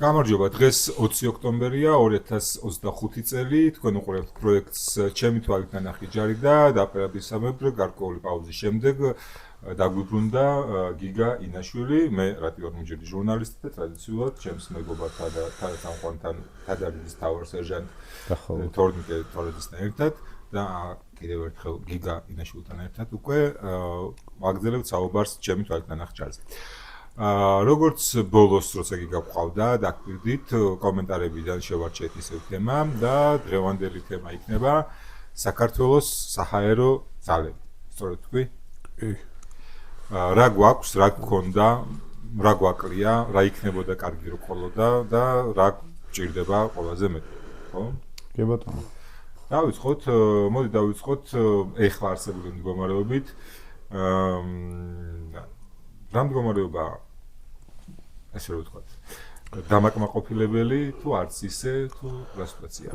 გამარჯობა, დღეს 20 ოქტომბერია 2025 წელი, თქვენ უყურებთ პროექტს ჩემი თვალით ნანახი ჯარი და დაპერადისამებრ გარკვეული პაუზის შემდეგ დაგვიბრუნდა გიგა ინაშვილი, მე რატიო მუჯედი ჟურნალისტი და ტრადიციულად ჩემს მეგობართა და თანამხმართან თადარიძის თავარსერჟანტ თორნიკე თორეძისთან ერთად და კიდევ ერთხელ გიგა ინაშვილთან ერთად უკვე ვაგრძელებთ საუბარს ჩემი თვალით ნანახი ჯარზე. როგორც ბოლოს როცა გიგაყავდა, დაგვირდით კომენტარებიდან შევარჩიეთ ისევ თემა და დღევანდელი თემა იქნება საქართველოს საჰაერო ძალები. სწორედ თქვი? რა გვაქვს, რა გქონდა, რა გვაკლია, რა იქნებოდა კარგი რო ყოლოდა და რა გჭირდება ყველაზე მეტი, ხო? კი ბატონო. დავიწყოთ, მოდი დავიწყოთ ეხლა არსებული მდგომარეობით. რა მდგომარეობა ესე რომ ვთქვათ, დამაკმაყოფილებელი თუ არც ისე თუ რა სიტუაცია?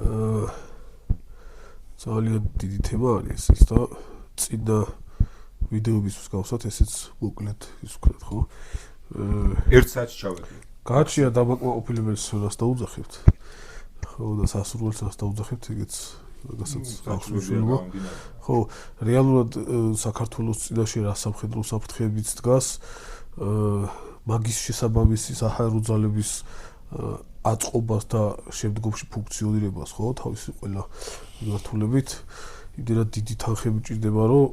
ძალიან დიდი თემა არის ეს და წინა ვიდეოების მსგავსად ესეც მოკლედ ის ვქნათ, ხო? 1 საათში ჩავედი. გაჩია დამაკმაყოფილებელს რას დაუძახებთ? ხო და სასურველს რას დაუძახებთ, ეგეც რასაც აღსრულება. ხო, რეალურად საქართველოს წინაშე რა სამხედრო საფრთხეებიც დგას, მაგის შესაბამისი საჰაერო ძალების აწყობას და შემდგომში ფუნქციონირებას, ხო, თავისი ყველა მიმართულებით. იმდენად დიდი თანხები ჭირდება, რომ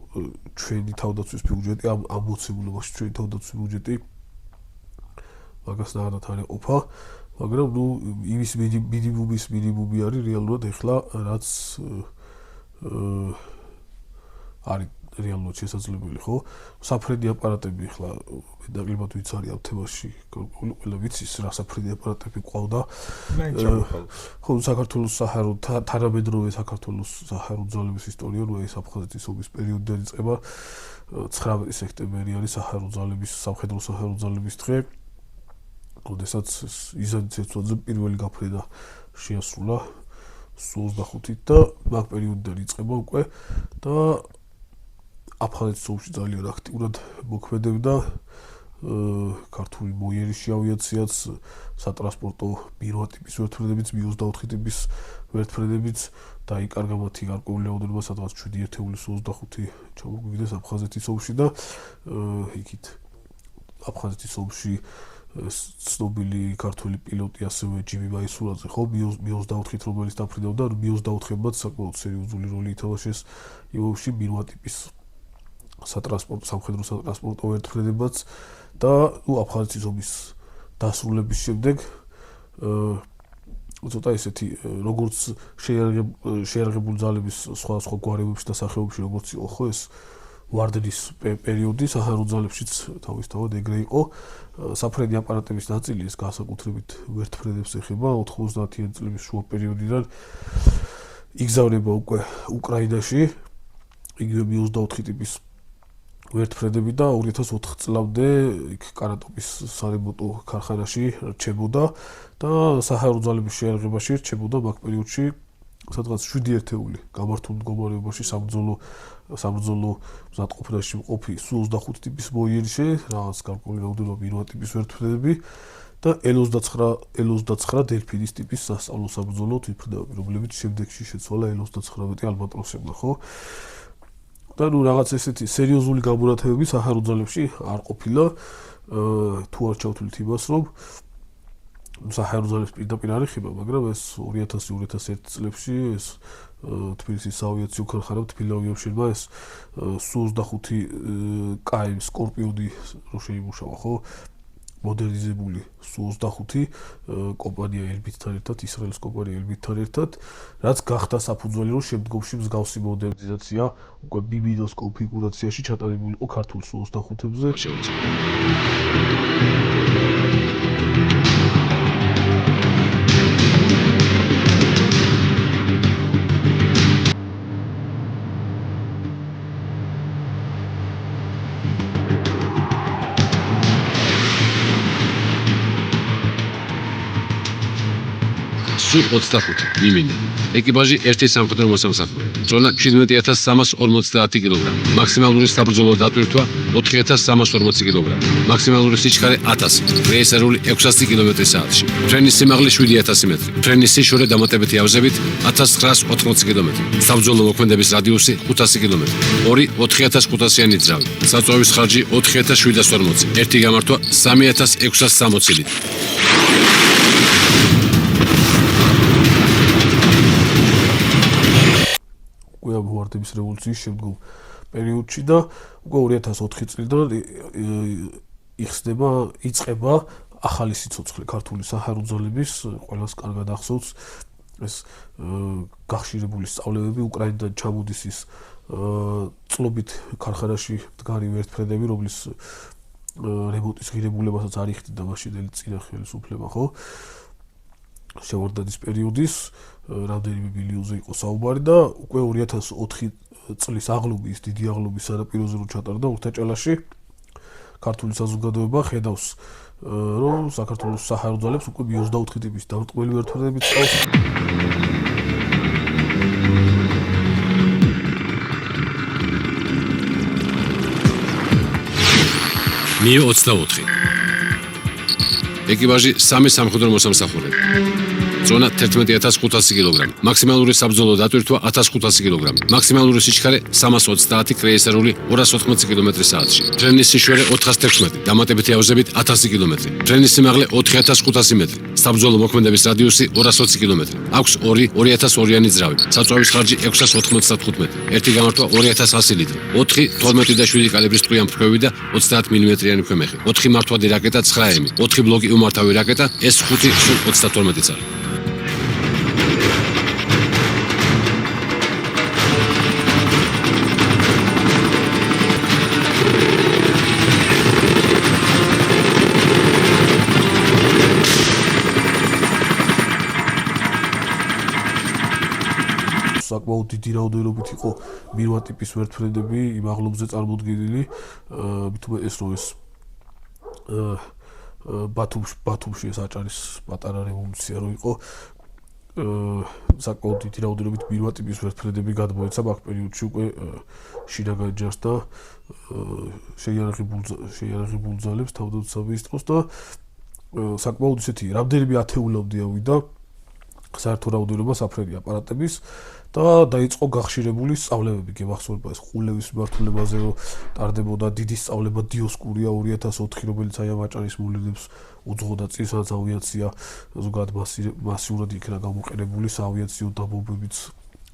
ჩვენი თავდაცვის ბიუჯეტი ამ მოცემულობაში ჩვენი თავდაცვის ბიუჯეტი მაგას ნახოთ არ ეყოფა, მაგრამ ნუ იმის მინიმუმი არის რეალურად ეხლა რაც არის რეალურად შესაძლებელი, ხო? საფრენი აპარატები ახლა მეტნაკლებად ვინც არის ამ თემაში, ყველა ვიცის რა საფრენი აპარატები ყავდა. ხო, საქართველოს საჰაერო თანამედროვე საქართველოს საჰაერო ძალების ისტორია, ნუ ეს აფხაზეთის ომის პერიოდიდან იწყება. 19 სექტემბერი არის საჰაერო ძალების, სამხედრო საჰაერო ძალების დღე. როდესაც იზანის ერთვაზე პირველი გაფრენა შეასრულა 25-ით და მაგ პერიოდიდან იწყება უკვე და აფხაზეთის ომში ძალიან აქტიურად მოქმედებდა ქართული მოიერიშე ავიაციაც, სატრანსპორტო მირვა ტიპის ვერტმფრენებიც, Mi-24 ტიპის ვერტმფრენებიც დაიკარგა მათი გარკვეული რაოდენობა, სადღაც 7.25 ჩამოგვივიდეს აფხაზეთის ომში და იქით აფხაზეთის ომში ცნობილი ქართული პილოტი ასევე ჯიმი მაისურაძე, ხო, Mi-24-ით რომელიც დაფრინავდა, Mi-24-მაც საკმაოდ სერიოზული როლი ითამაშეს იმ ომში მირვა ტიპის სამხედრო სატრანსპორტო ვერტმფრენებმაც და აფხაზეთის ომის დასრულების შემდეგ ცოტა ესეთი როგორც შეიარაღებული ძალების სხვა გვარებებში და სახეობებში როგორც იყო, ხო, ეს ვარდნის პერიოდი საჰაერო ძალებშიც თავისთავად ეგრე იყო. საფრენი აპარატების ნაწილი ეს განსაკუთრებით ვერტმფრენებს ეხება 90-იანი წლების შუა პერიოდიდან იგზავნება უკვე უკრაინაში იგივე Mi-24 ტიპის ვერტმფრენები და 2004 წლამდე იქ კარატოპის სარემონტო ქარხანაში რჩებოდა და საჰაერო ძალების შეიარაღებაში რჩებოდა მაგ პერიოდში სადღაც 7 ერთეული გამართულ მდგომარეობაში საბრძოლო მზადყოფნაში მყოფი Su-25 ტიპის მოიერიშე, რაღაც გარკვეული რაოდენობა მირვა ტიპის ვერტმფრენები და L-29 დელფინის ტიპის სასწავლო საბრძოლო თვითმფრინავები, რომლებიც შემდეგში შეცვალა L-39 ალბატროსებმა, ხო? და ნუ რაღაც ესეთი სერიოზული გამონათებები საჰაერო ძალებში არ ყოფილა, თუ არ ჩავთვლით იმას, რომ საჰაერო ძალებს პირდაპირ არ ეხება, მაგრამ ეს 2000-2001 წლებში ეს თბილისის საავიაციო ქარხანამ თბილავიამშენმა ეს Su-25 კაიმ სკორპიონი რო შეიმუშავა, ხო? მოდერნიზებული Su-25 კომპანია Elbit-თან ერთად, ისრაელის კომპანია Elbit-თან ერთად, რაც გახდა საფუძველი, რომ შემდგომში მსგავსი მოდერნიზაცია უკვე Mi-- კონფიგურაციაში ჩატარებულიყო ქართულ Su-25-ებზე. სულ 25 მიმინი. ეკიპაჟი ერთი სამხედრო მოსამსახურე. წონა 17350 კილოგრამი. მაქსიმალური საბრძოლო დატვირთვა 4340 კილოგრამი. მაქსიმალური სიჩქარე 1000, რეისერული 600 კმ/სთ. ფრენის სიმაღლე 7000 მეტრი. ფრენის სიშორე დამატებითი ავზებით 1980 კმ. საბრძოლო მოქმედების რადიუსი 500 კმ. ორი 4500-იანი ძრავი. საწვავის ხარჯი 4740. ერთი გამართვა 3660 ლიტრი. უკვე ვარდების რევოლუციის შემდგომ პერიოდში და უკვე 2004 წლიდან იწყება ახალი სიცოცხლე ქართული საჰაერო ძალების ყველას კარგად ახსოვს ეს გახშირებული სწავლებები უკრაინიდან ჩამოდის ის წლობით ქარხანაში მდგარი ვერტფრენები რომლის რემონტის ღირებულებასაც არ იხდიდა მაშინდელი წინა ხელისუფლება ხო შევარდადის პერიოდის რამდენიმე მილიონზე იყო საუბარი და უკვე 2004 წლის აღლობის დიდი აღლობის სანაპიროზე რო ჩატარდა ურთაჭალაში ქართული საზოგადოება ხედავს რომ საქართველოს საჰაერო ძალებს უკვე Mi-24 ტიპის დამრტყმელი ვერტფრენები წავს Mi-24 ეკიპაჟი 3 სამხედრო მოსამსახურე. წონა 11500 კილოგრამი. მაქსიმალური საბრძოლო დატვირთვა 1500 კილოგრამი. მაქსიმალური სიჩქარე 330 კრეისერული 280 კმ/სთ. ფრენის სიშვერე 416, დამატებითი ავზებით 1000 კმ. ფრენის სიმაღლე 4500 მეტრი. საბრძოლო მოქმედების რადიუსი 220 კმ. აქვს 2200-იანი ძრავი. საწვავის ხარჯი 695. ერთი გამართვა 2100 ლიტრი. 4 12.7 კალიბრის ტყვიან ფრქვევი და 30 მმ-იანი ქვემეხი. 4 მართვადი რაკეტა 9M. 4 ბლოკი უმართავი რაკეტა S5 სულ 32 წელი. საკმაოდ დიდი რაოდენობით იყო მირვა ტიპის ვერტფრენები იმ აღლობზე წარმოდგენილი მithome ეს რო ეს ბათუმში ეს აჭარის პატარა რევოლუცია რო იყო საკმაოდ დიდი რაოდენობით მირვა ტიპის ვერტფრენები გადმოეცა მაგ პერიოდში უკვე შინაგანჯარს და შეიარაღებულ ძალებს თავდაცვის და საკმაოდ ისეთი რამდენიმე ათეულამდე ავიდა საერთო რაოდენობა საფრენი აპარატების და დაიწყო გახშირებული სწავლებები გემახსოვრება ეს ყულევის მიმართულებაზე რომ ტარდებოდა დიდი სწავლება დიოსკურია 2004 რომელიც აი ამ აჭარის მოვლენებს უძღოდა წინსაც ავიაცია ზოგადად მასიურად იქნა გამოყენებული საავიაციო დაბომბებიც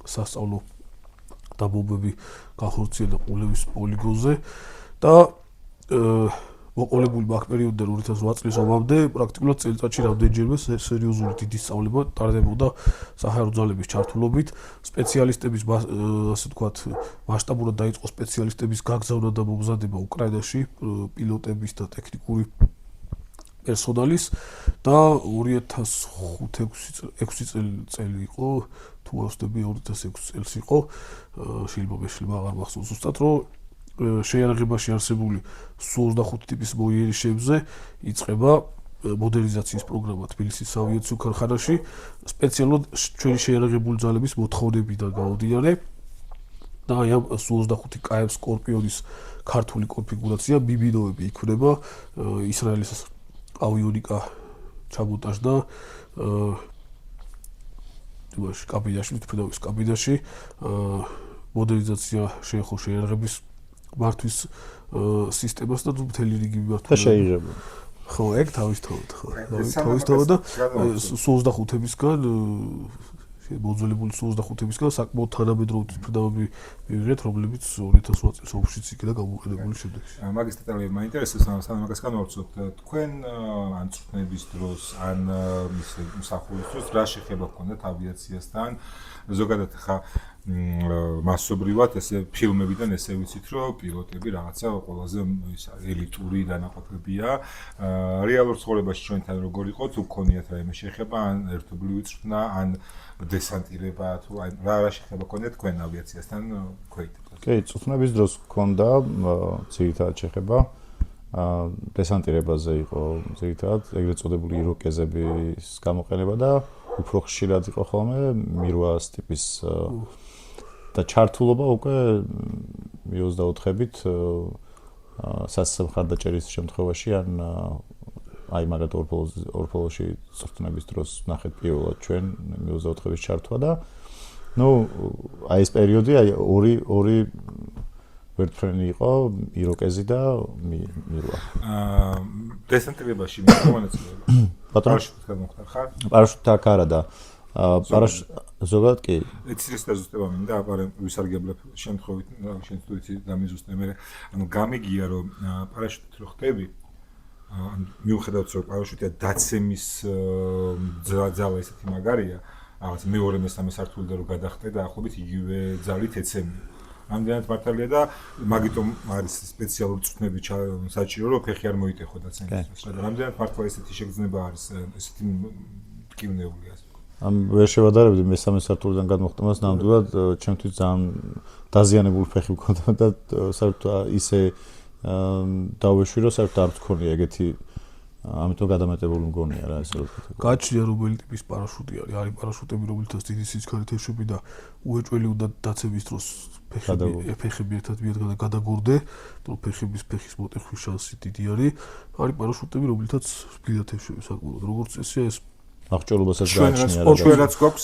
სასწავლო დაბომბები განხორციელდა ყულევის პოლიგონზე და მოყოლებული მაგ პერიოდიდან 2008 წლის ომამდე პრაქტიკულად წელიწადში რამდენჯერმე სერიოზული დიდი სწავლება ტარდებოდა საჰაერო ძალების ჩართულობით სპეციალისტების ასე ვთქვათ მასშტაბურად დაიწყო სპეციალისტების გაგზავნა და მომზადება უკრაინაში პილოტების და ტექნიკური პერსონალის და 2005-6 წელი იყო თუ არ ვცდები 2006 წელს იყო შეიძლება აღარ მახსოვს ზუსტად რომ შეიარაღებაში არსებული Su-25 ტიპის მოიერიშებზე იწყება მოდერნიზაციის პროგრამა თბილისის საავიაციო ქარხანაში სპეციალურად ჩვენი შეიარაღებული ძალების მოთხოვნებიდან გამომდინარე და აი ამ Su-25 KF სკორპიონის ქართული კონფიგურაცია მიმინოები იქნება ისრაელის ავიონიკა ჩამონტაჟდა იმაში კაბინაში თვითმფრინავის კაბინაში მოდერნიზაცია შეეხო შეიარაღების მართვის სისტემას და მთელი რიგი მიმართულებით შეიძლება ხო ეგ თავისთავად ხო თავისთავად და Su-25-ისგან მოძველებული Su-25-ისგან საკმაოდ თანამედროვე თვითმფრინავები მივიღეთ რომლებიც 2008 წელს ომშიც იქნა გამოყენებული შემდეგში მაგის დეტალები მაინტერესებს სანამ მაგას განვავრცობთ თქვენ ან წვრთნების დროს ან მსახურის დროს რა შეხება გქონდათ ავიაციასთან ზოგადად ხა მასობრივად ესე ფილმებიდან ესე ვიცით რომ პილოტები რაღაცა ყველაზე ელიტური დანაყოფებია რეალურ ცხოვრებაში ჩვენთან როგორ იყო თუ გქონიათ რაიმე შეხება ან ერთობლივი წვრთნა ან დესანტირება თუ აი რა შეხება გქონიათ თქვენ ავიაციასთან ქვეითებს კი წვრთნების დროს გქონდა ძირითადად შეხება დესანტირებაზე იყო ძირითადად ეგრეთ წოდებული იროკეზების გამოყენება და უფრო ხშირად იყო ხოლმე მირვას ტიპის და ჩართულობა უკვე Mi-24-ით სასწრაფო მხარდაჭერის შემთხვევაში ან აი მაგათ ორფოლოში წვრთნების დროს ნახეთ პირველად ჩვენ Mi-24-ის ჩართვა და აი ეს პერიოდი აი ორი ვერტფრენი იყო იროკეზი და მირვა. დესანტირებაში მომანაცილება. პარაშუტთან მოხდა ხარ? პარაშუტთან აქ არა და ზოგადად კი. ეცრის დაზუსტება მინდა, აბარე ვისარგებლებ შემთხვევით, შენ თუ იცი დამიზუსტე მე. ანუ გამიგია რომ პარაშუტით რო ხდები, მიუხედავად რომ პარაშუტია დაცემის ძალა ესეთი მაგარია, რაღაც მეორე მესამე სართულიდან რო გადახტე და ახლობით იგივე ძალით ეცემი. ამდენად მართალია და მაგიტომ არის სპეციალური წვრთნები საჭირო რომ ფეხი არ მოიტეხო დაცემისთვის. მაგრამ ამდენად მართლა ესეთი შეგრძნება არის, ესეთი მტკივნეული ასე. ვერ შევადარებდი მესამე სართულიდან გადმოხტომას ნამდვილად ჩემთვის ძალიან დაზიანებული ფეხი მქონდა და საერთოდ ისე დავეშვი რომ საერთოდ არ მქონია ეგეთი ამიტომ გადამეტებული მგონია რა ესე რომ გაჩნია რომელი ტიპის პარაშუტი არის. არის პარაშუტები რომელთაც დიდი სიჩქარე თევზები და უეჭველი უნდა დაცემის დროს ფეხები ერთად მიადგა და გადაგორდე, რომ ფეხის მოტეხვის შანსი დიდი არის. არის პარაშუტები რომელთაც სპილდა თევზები საკმაოდ. როგორც წესია ეს აღჭურვილობასაც გააჩნია რა. ჩვენაც გვაქვს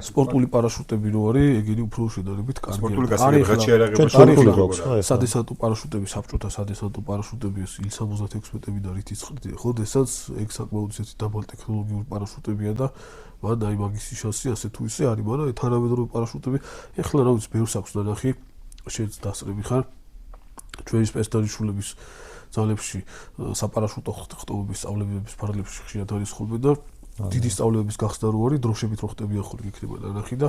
სპორტული პარაშუტები რო არის, ეგენი უფრო შედარებით კარგია. სპორტული გასაგებია სპორტული გვაქვს ხო? სადესანტო პარაშუტები, საბჭოთა სადესანტო პარაშუტები ეს Il-76-ები და რითიც ხო, ესაც ეგ საკმაოდ ისეთი დაბალ ტექნოლოგიური პარაშუტებია და მან აი მაგის შანსი ასე თუ ისე არის, მაგრამ თანამედროვე პარაშუტები ეხლა რა ვიცი, ბევრს აქვს ნანახი, შენც დასწრები ხარ. ჩვენი სპეციალისტების ძალებში საპარაშუტო ხტობების სწავლებების ფარგლებში ხშირად არის ხოლმე და დიდი სწავლებების გახსნა რო არის, დროშებით რო ხტებიან ხოლმე იქნება ნანახი და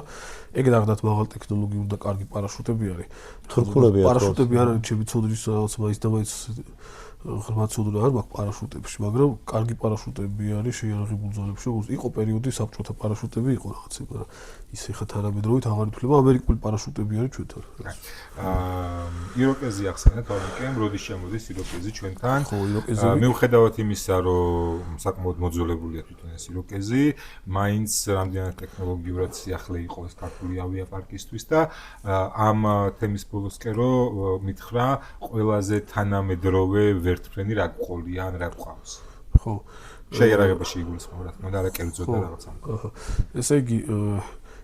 ეგ რაღაცა მაღალ ტექნოლოგიური და კარგი პარაშუტები არის. პარაშუტები არ არის ჩემი ცოდნის რაღაც მაინც და მაინც ღრმა ცოდნა არ მაქვს პარაშუტებში, მაგრამ კარგი პარაშუტები არის შეიარაღებულ ძალებში, როგორც იყო პერიოდი საბჭოთა პარაშუტები იყო რაღაც, მაგრამ ის ხა თანამედროვით აღარ ითვლება, ამერიკული პარაშუტები არის ჩვენთან. იროკეზი ახსენეთ, თორემ როდის შემოდის იროკეზი ჩვენთან? ხო, იროკეზები. მიუხედავად იმისა, რომ საკმაოდ მოძველებულია თვითონ ეს იროკეზი, მაინც რამდენად ტექნოლოგიურად სიახლე იყო ეს ქართული ავიაპარკისთვის და ამ თემის ბოლოსკენ რო მითხრა, ყველაზე თანამედროვე ვერტფრენი რა გყოლია ან რა გყავს. ხო. შეიარაღებაში იგულისხმება, რა თქმა უნდა, არა კერძო და რაღაცა. ესე იგი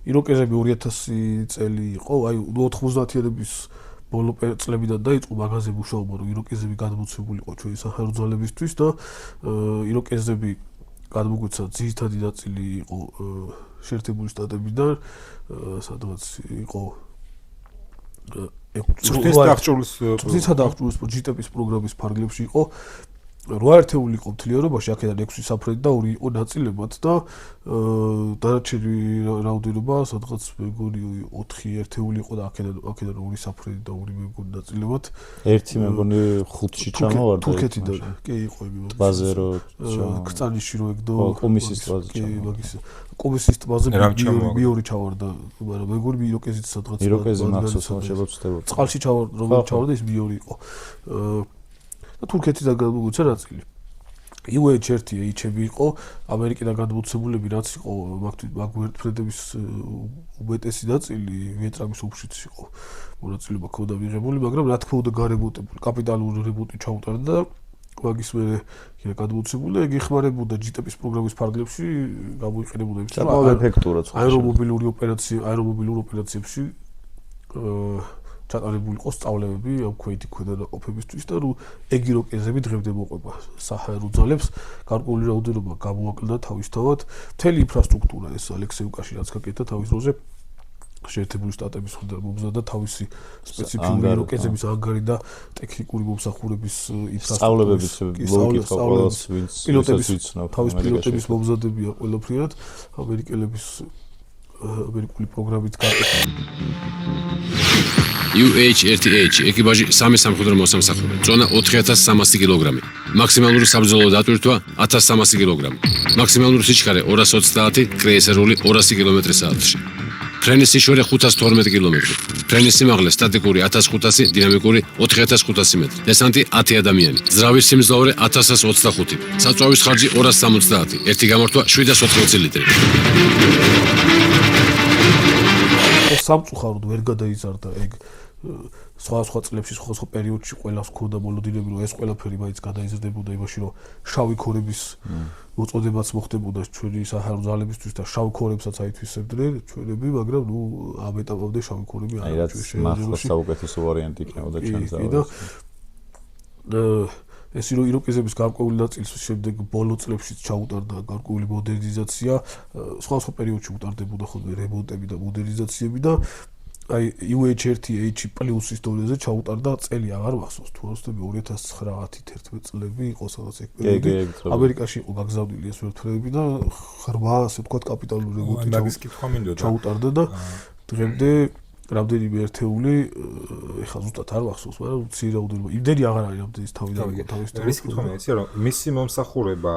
იროკეზები 2000 წელი იყო, აი 90-იანების ბოლო წლებიდან დაიწყო მაგაზე მუშაობა, რომ იროკეზები გადმოცემული იყო ჩვენი საჰაერო ძალებისთვის და იროკეზები გადმოგვიცა ძირითადი ნაწილი იყო შეერთებული შტატებიდან, სადღაც იყო წვრთნისა და აღჭურვილის GTP-ის პროგრამის ფარგლებში იყო 8 ერთეული იყო მთლიანობაში, აქედან 6 საფრენი და 2 იყო ნაწილებად და დანარჩენი რაოდენობა სადღაც მეგონი 4 ერთეული იყო და აქედან 2 საფრენი და 2 მეგონი ნაწილებად. ერთი მეგონი 5-ში ჩამოვარდა. თურქეთიდან კი იყო ეგ. ტბაზე რო ქწანიში რო ეგდო. კომისის ტბაზე. კი, მაგის კომისის ტბაზე მეორე ჩავარდა, მაგრამ მეგონი იროკეზით სადღაც იროკეზი მახსოვს შეგვწდება. წყალში ჩავარდა ის მეორე იყო. და თურქეთიდან გადმოგვიცა ნაწილი. UH-1 H-ები იყო, ამერიკიდან გადმოცემულები რაც იყო, მაგ ვერტფრენების უმეტესი ნაწილი ვიეტნამის ოფშიც იყო. მონაწილეობა ქონდა მიღებული, მაგრამ რა თქმა უნდა გარემონტებული, კაპიტალური რემონტი ჩაუტარდა და მაგის მერე გადმოცემული, ეგ ეხმარებოდა GTP-ის პროგრამის ფარგლებში გამოიყენებოდა იმის, რომ ეფექტურად აერომობილურ ოპერაციებში ჩატარებული იყო სწავლებები ამ ქვეითი ქვედანაყოფებისთვის და რომ ეგ იროკეზები დღემდე მოყვება საჰაერო ძალებს, გარკვეული რაოდენობა გამოაკლდა თავისთავად მთელი ინფრასტრუქტურა ეს ალექსეევკაში რაც გაკეთდა თავის დროზე შეერთებული შტატების მხრიდან მომზადდა თავისი სპეციფიკური იროკეზების ანგარი და ტექნიკური მომსახურების ინფრასტრუქტურების პილოტების მომზადებია ყველაფრად ამერიკული პროგრამით გაკეთდა. UH-1H ეკიპაჟი 3 სამხედრო მოსამსახურე. წონა 4300 კილოგრამი. მაქსიმალური საბრძოლო დატვირთვა 1300 კილოგრამი. მაქსიმალური სიჩქარე 230, კრეისერული 200 კმ/სთ. ფრენის სიშვერე 512 კილომეტრი. ფრენის სიმაღლე სტატიკური 1500, დინამიკური 4500 მეტრი. დესანტი 10 ადამიანი. ძრავის სიმძლავრე 1125. საწვავის ხარჯი 270. ერთი გამართვა 780 ლიტრი. სამწუხაროდ ვერ გადაიზარდა ეგ სხვა წლებში სხვა პერიოდში ყველას ქონდა მოლოდინები რომ ეს ყველაფერი მაინც გადაიზრდებოდა იმაში რომ შავი ქორების მოწოდებაც მოხდებოდა ჩვენი საჰაერო ძალებისთვის და შავ ქორებსაც აითვისებდნენ ჩვენები მაგრამ ნუ ამ ეტაპამდე შავი ქორები არ არის შეიძლება საუკეთესო ვარიანტი იქნებოდა ჩვენს ძალებს ეს იროკეზების გარკვეული ნაწილის შემდეგ ბოლო წლებშიც ჩაუტარდა გარკვეული მოდერნიზაცია სხვა პერიოდში უტარდებოდა ხოლმე რემონტები და მოდერნიზაციები და აი UH1H+ ისტორიაზე ჩაუტარდა წელი აღარ მახსოვს თუ როსტები 2009-11 წლები იყო სადაც ეგ პერიოდი ამერიკაში იყო გაგზავნილი ეს ვერტფრენები და ღრმა ასე ვთქვათ კაპიტალური რემონტი ჩაუტარდა და დღემდე რამდენიმე ერთეული ეხლა ზუსტად არ მახსოვს მაგრამ მცირე რაოდენობა იმდენი აღარ არის რამდენის თავის ის კითხვა მეცია რომ მისი მომსახურება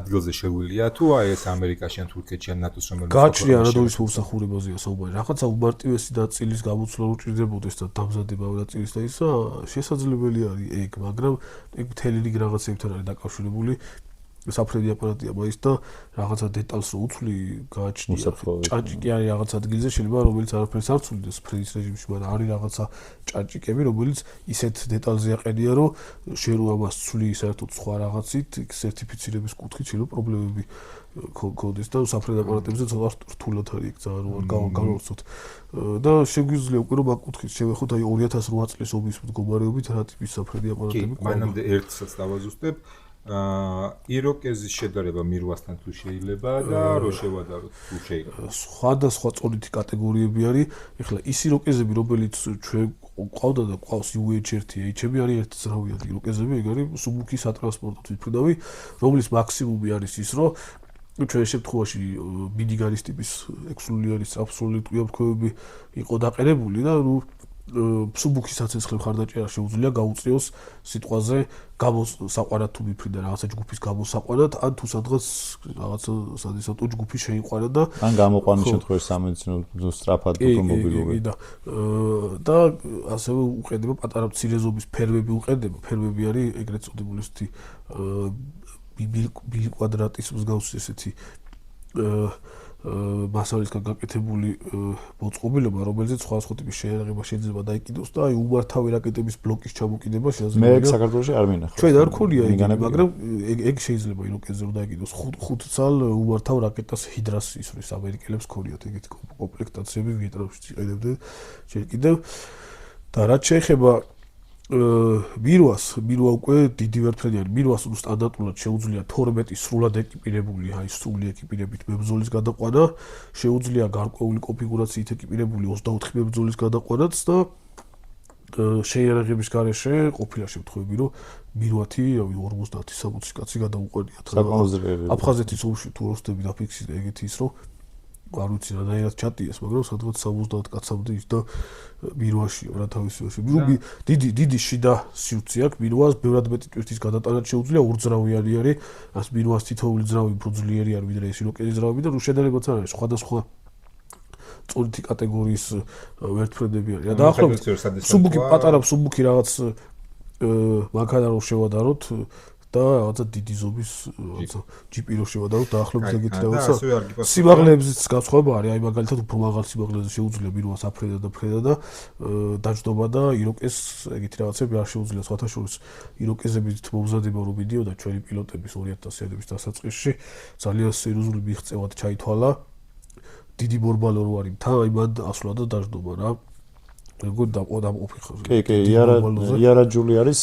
ადგილზე შეგვიძლია თუ აი ეს ამერიკაში ან თურქეთში ან ნატოს რომელიც გააჩნია რადოვის მომსახურებაზეა საუბარი რაღაცა უმარტივესი ნაწილის გამოცვლა უჭირდებოდეს და დამზადება ნაწილის და ისა შესაძლებელი არის ეგ მაგრამ ეგ მთელი რიგი რაღაცებთან არის დაკავშირებული საფრენი აპარატია მაინც და რაღაცა დეტალს რო უცვლი გააჩნია ჭანჭიკი არის რაღაც ადგილზე შეიძლება რომელიც არაფერს არ ცვლიდეს ფრენის რეჟიმში მაგრამ არის რაღაცა ჭანჭიკები რომელიც ისეთ დეტალზე აყენია რომ შენ რო ამას ცვლი საერთოდ სხვა რაღაცით სერტიფიცირების კუთხით შეიძლება პრობლემები ქონდეს და საფრენი აპარატებზე ცოტა რთულად არის ეგ ძალიან რომ გავავრცოთ და შეგვიძლია უკვე რომ ამ კუთხით შევეხოთ აი 2008 წლის ომის მდგომარეობით რა ტიპის საფრენი აპარატები ყო მანამდე ერთსაც დავაზუსტებ იროკეზის შედარება მირვასთან თუ შეიძლება და რო შევადაროთ თუ შეიძლება სხვადასხვა წონითი კატეგორიები არის ეხლა ის იროკეზები რომელიც ჩვენ ყავდა და ყავს UH1H-ები არის ერთი ძრავიანი იროკეზები ეგ არის სუბუქი სატრანსპორტო თვითმფრინავი რომლის მაქსიმუმი არის ის რომ ჩვენ შემთხვევაში მინიგარის ტიპის ექსულიანის აბსოლუტური ტყვიამფრქვევები იყო დაყენებული და ნუ სუბუქის საცეცხლე მხარდაჭერა შეუძლია გაუწიოს სიტყვაზე გამოსაყვანად თუ მიფრინდა რაღაცა ჯგუფის გამოსაყვანად ან თუ სადღაც რაღაცა სადისატო ჯგუფი შეიყვანა და ან გამოყვანის შემთხვევაში სამედიცინო სწრაფად მობილური და ასევე უყედება პატარა მცირე ზომის ფერმები უყედება ფერმები არის ეგრეთ წოდებული ესეთი ბილი კვადრატის მსგავსი ესეთი მასალისგან გაკეთებული მოწყობილობა, რომელზეც სხვა ტიპის შეიარაღება შეიძლება დაიკიდოს და აი უმართავი რაკეტების ბლოკის ჩამოკიდება შესაძლებელია. მე საქართველოში არ მინახავს. ჩვენ არ ქონია იგი, მაგრამ ეგ შეიძლება იროკეზზე რომ დაიკიდოს 5 წალ უმართავ რაკეტას ჰიდრას ისრის ამერიკელებს ქონიათ ეგეთი კომპლექტაციები ვიეტნამში იყენებდნენ ჯერ კიდევ და რაც შეეხება მირვა უკვე დიდი ვერტფრენიანი მირვას ნუ სტანდარტულად შეუძლია 12 სრულად ეკიპირებული აი სრული ეკიპირებით მებრძოლის გადაყვანა შეუძლია გარკვეული კონფიგურაციით ეკიპირებული 24 მებრძოლის გადაყვანაც და შეიარაღების გარეშე ყოფილა შემთხვევები რომ მირვათი 50-60 კაცი გადაუყვანიათ აფხაზეთის ომში თუ როსტები დაფიქსირდა ეგეთი ის რომ არ ვიცი რანაირად ჩატიეს, მაგრამ სადღაც 70 კაცამდე ის და მირვაშია რა თავისივე. დიდი შიდა სივრცე აქვს მირვას, ბევრად მეტი ტვირთის გადატანაც შეუძლია, უძრავიანი არის, ას მირვას თითოეული ძრავი უფრო ძლიერი არის ვიდრე ეს იროკეზის ძრავები და შედარებაც არ არის, სხვადასხვა წონითი კატეგორიის ვერტფრენები არის. დაახლოებით სუბუქი პატარა სუბუქი რაღაც მანქანა რო შევადაროთ და რაღაცა დიდი ზომის რაღაცა ჯიპი რო შევადაროთ დაახლოებით ეგეთი რაღაცა სიმაღლეებზეც განსხვავება არის აი მაგალითად უფრო მაღალ სიმაღლეზე შეუძლია მირვას აფრედა და ფრედა და დაჯდობა და იროკეს ეგეთი რაღაცები არ შეუძლია სხვათა შორის იროკეზებით მომზადება რომ მიდიოდა ჩვენი პილოტების 2000-იანების დასაწყისში ძალიან სერიოზული მიღწევად ჩაითვალა დიდი მორბალო რო არის თან აი მან ასვლა და დაჯდობა რა როგორ დაყოფი ხო კი იარაჯული არის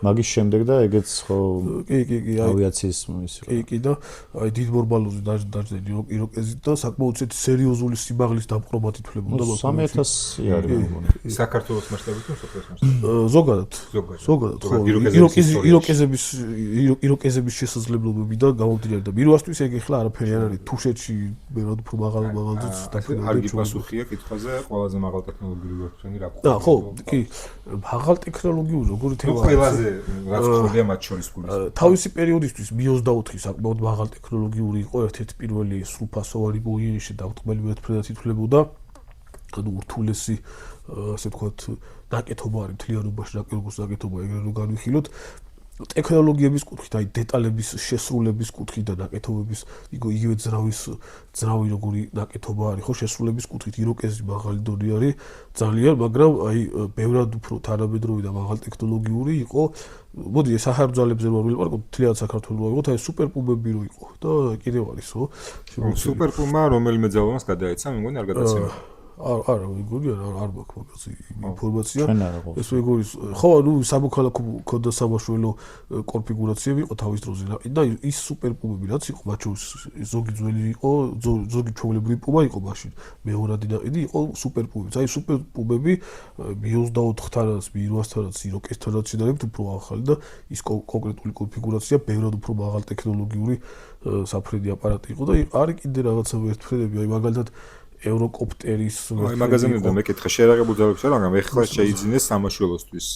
მაგის შემდეგ და ეგეც ხო კი ავიაციის ის კი და აი დიდ მორბალოზე დაჯდები იროკეზით და საკმაოდ სერიოზული სიმაღლის დამყრობად ითვლებოდა 3000 არის მეგონი საქართველოს მასშტაბით თუ სოფიოს მასშტაბით ზოგადად ხო იროკეზების შესაძლებლობები და გამომდინარე და მირვასთვის ეგ ახლა არაფერი არ არის თუშეთში ბევრად უფრო მაღალ ძუძს დაფრინავდა. არგი პასუხია კითხვაზე ყველაზე მაღალ ტექნოლოგიურ ტექნოლოგიური ვერტფრენი რა და ხო, კი, მაღალ ტექნოლოგიური როგორი თემა ყველაზე რაც ხდება მათ შორის გულის. თავისი პერიოდისთვის Mi-24 საკმაოდ მაღალ ტექნოლოგიური იყო, ერთ-ერთი პირველი სრულფასოვანი მოიეში დამტკბელი ვერტფრენად ითვლებოდა. ანუ ურთულესი ასე ვთქვათ, ნაკეთობა არის მთლიანობაში, როგორც ნაკეთობა ეგრე რომ განვიხილოთ. ტექნოლოგიების კუთხით, აი დეტალების შესრულების კუთხით და ნაკეთობების იგივე ძრავი როგორი ნაკეთობა არის, ხო, შესრულების კუთხით იროკეზი მაღალი დონე არის ძალიან, მაგრამ აი ბევრად უფრო თანამედროვე და მაღალ ტექნოლოგიური იყო. მოდი ეს ახალგაზრდებზე რომ ვილაპარაკოთ, თლიანად საქართველოს ვიღოთ, აი სუპერპუმები რო იყო და კიდევ არის, ხო? სუპერპუმა რომელიმე ძალას გადაეცა, მე მგონი არ გადაეცა. არა, მეგონი არ მაქვს მაგაზე ინფორმაცია. ეს მეგონის ხო, ანუ სამოქალაქო ქონდა სამაშველო კონფიგურაციები იყო თავის დროზე და ის სუპერპუმები რაც იყო, მათ შორის ზოგი ძველი იყო, ზოგი ჩვეულებრივი პუმა იყო მაშინ. მეორადი ნაყიდი იყო სუპერპუმები. აი სუპერპუმები Mi-24-თანაც, Mi-8-თანაც, იროკესთანაც შედარებით უფრო ახალი და ის კონკრეტული კონფიგურაცია ბევრად უფრო მაღალ ტექნოლოგიური საფრენი აპარატი იყო და არის კიდე რაღაცა ვერტფრენები, აი მაგალითად ევროკოპტერის აი მაგაზე მინდა მეკითხა შეერაღებულ ძალებს არა, მაგრამ ეხლა შეიძინეს სამაშველოსთვის.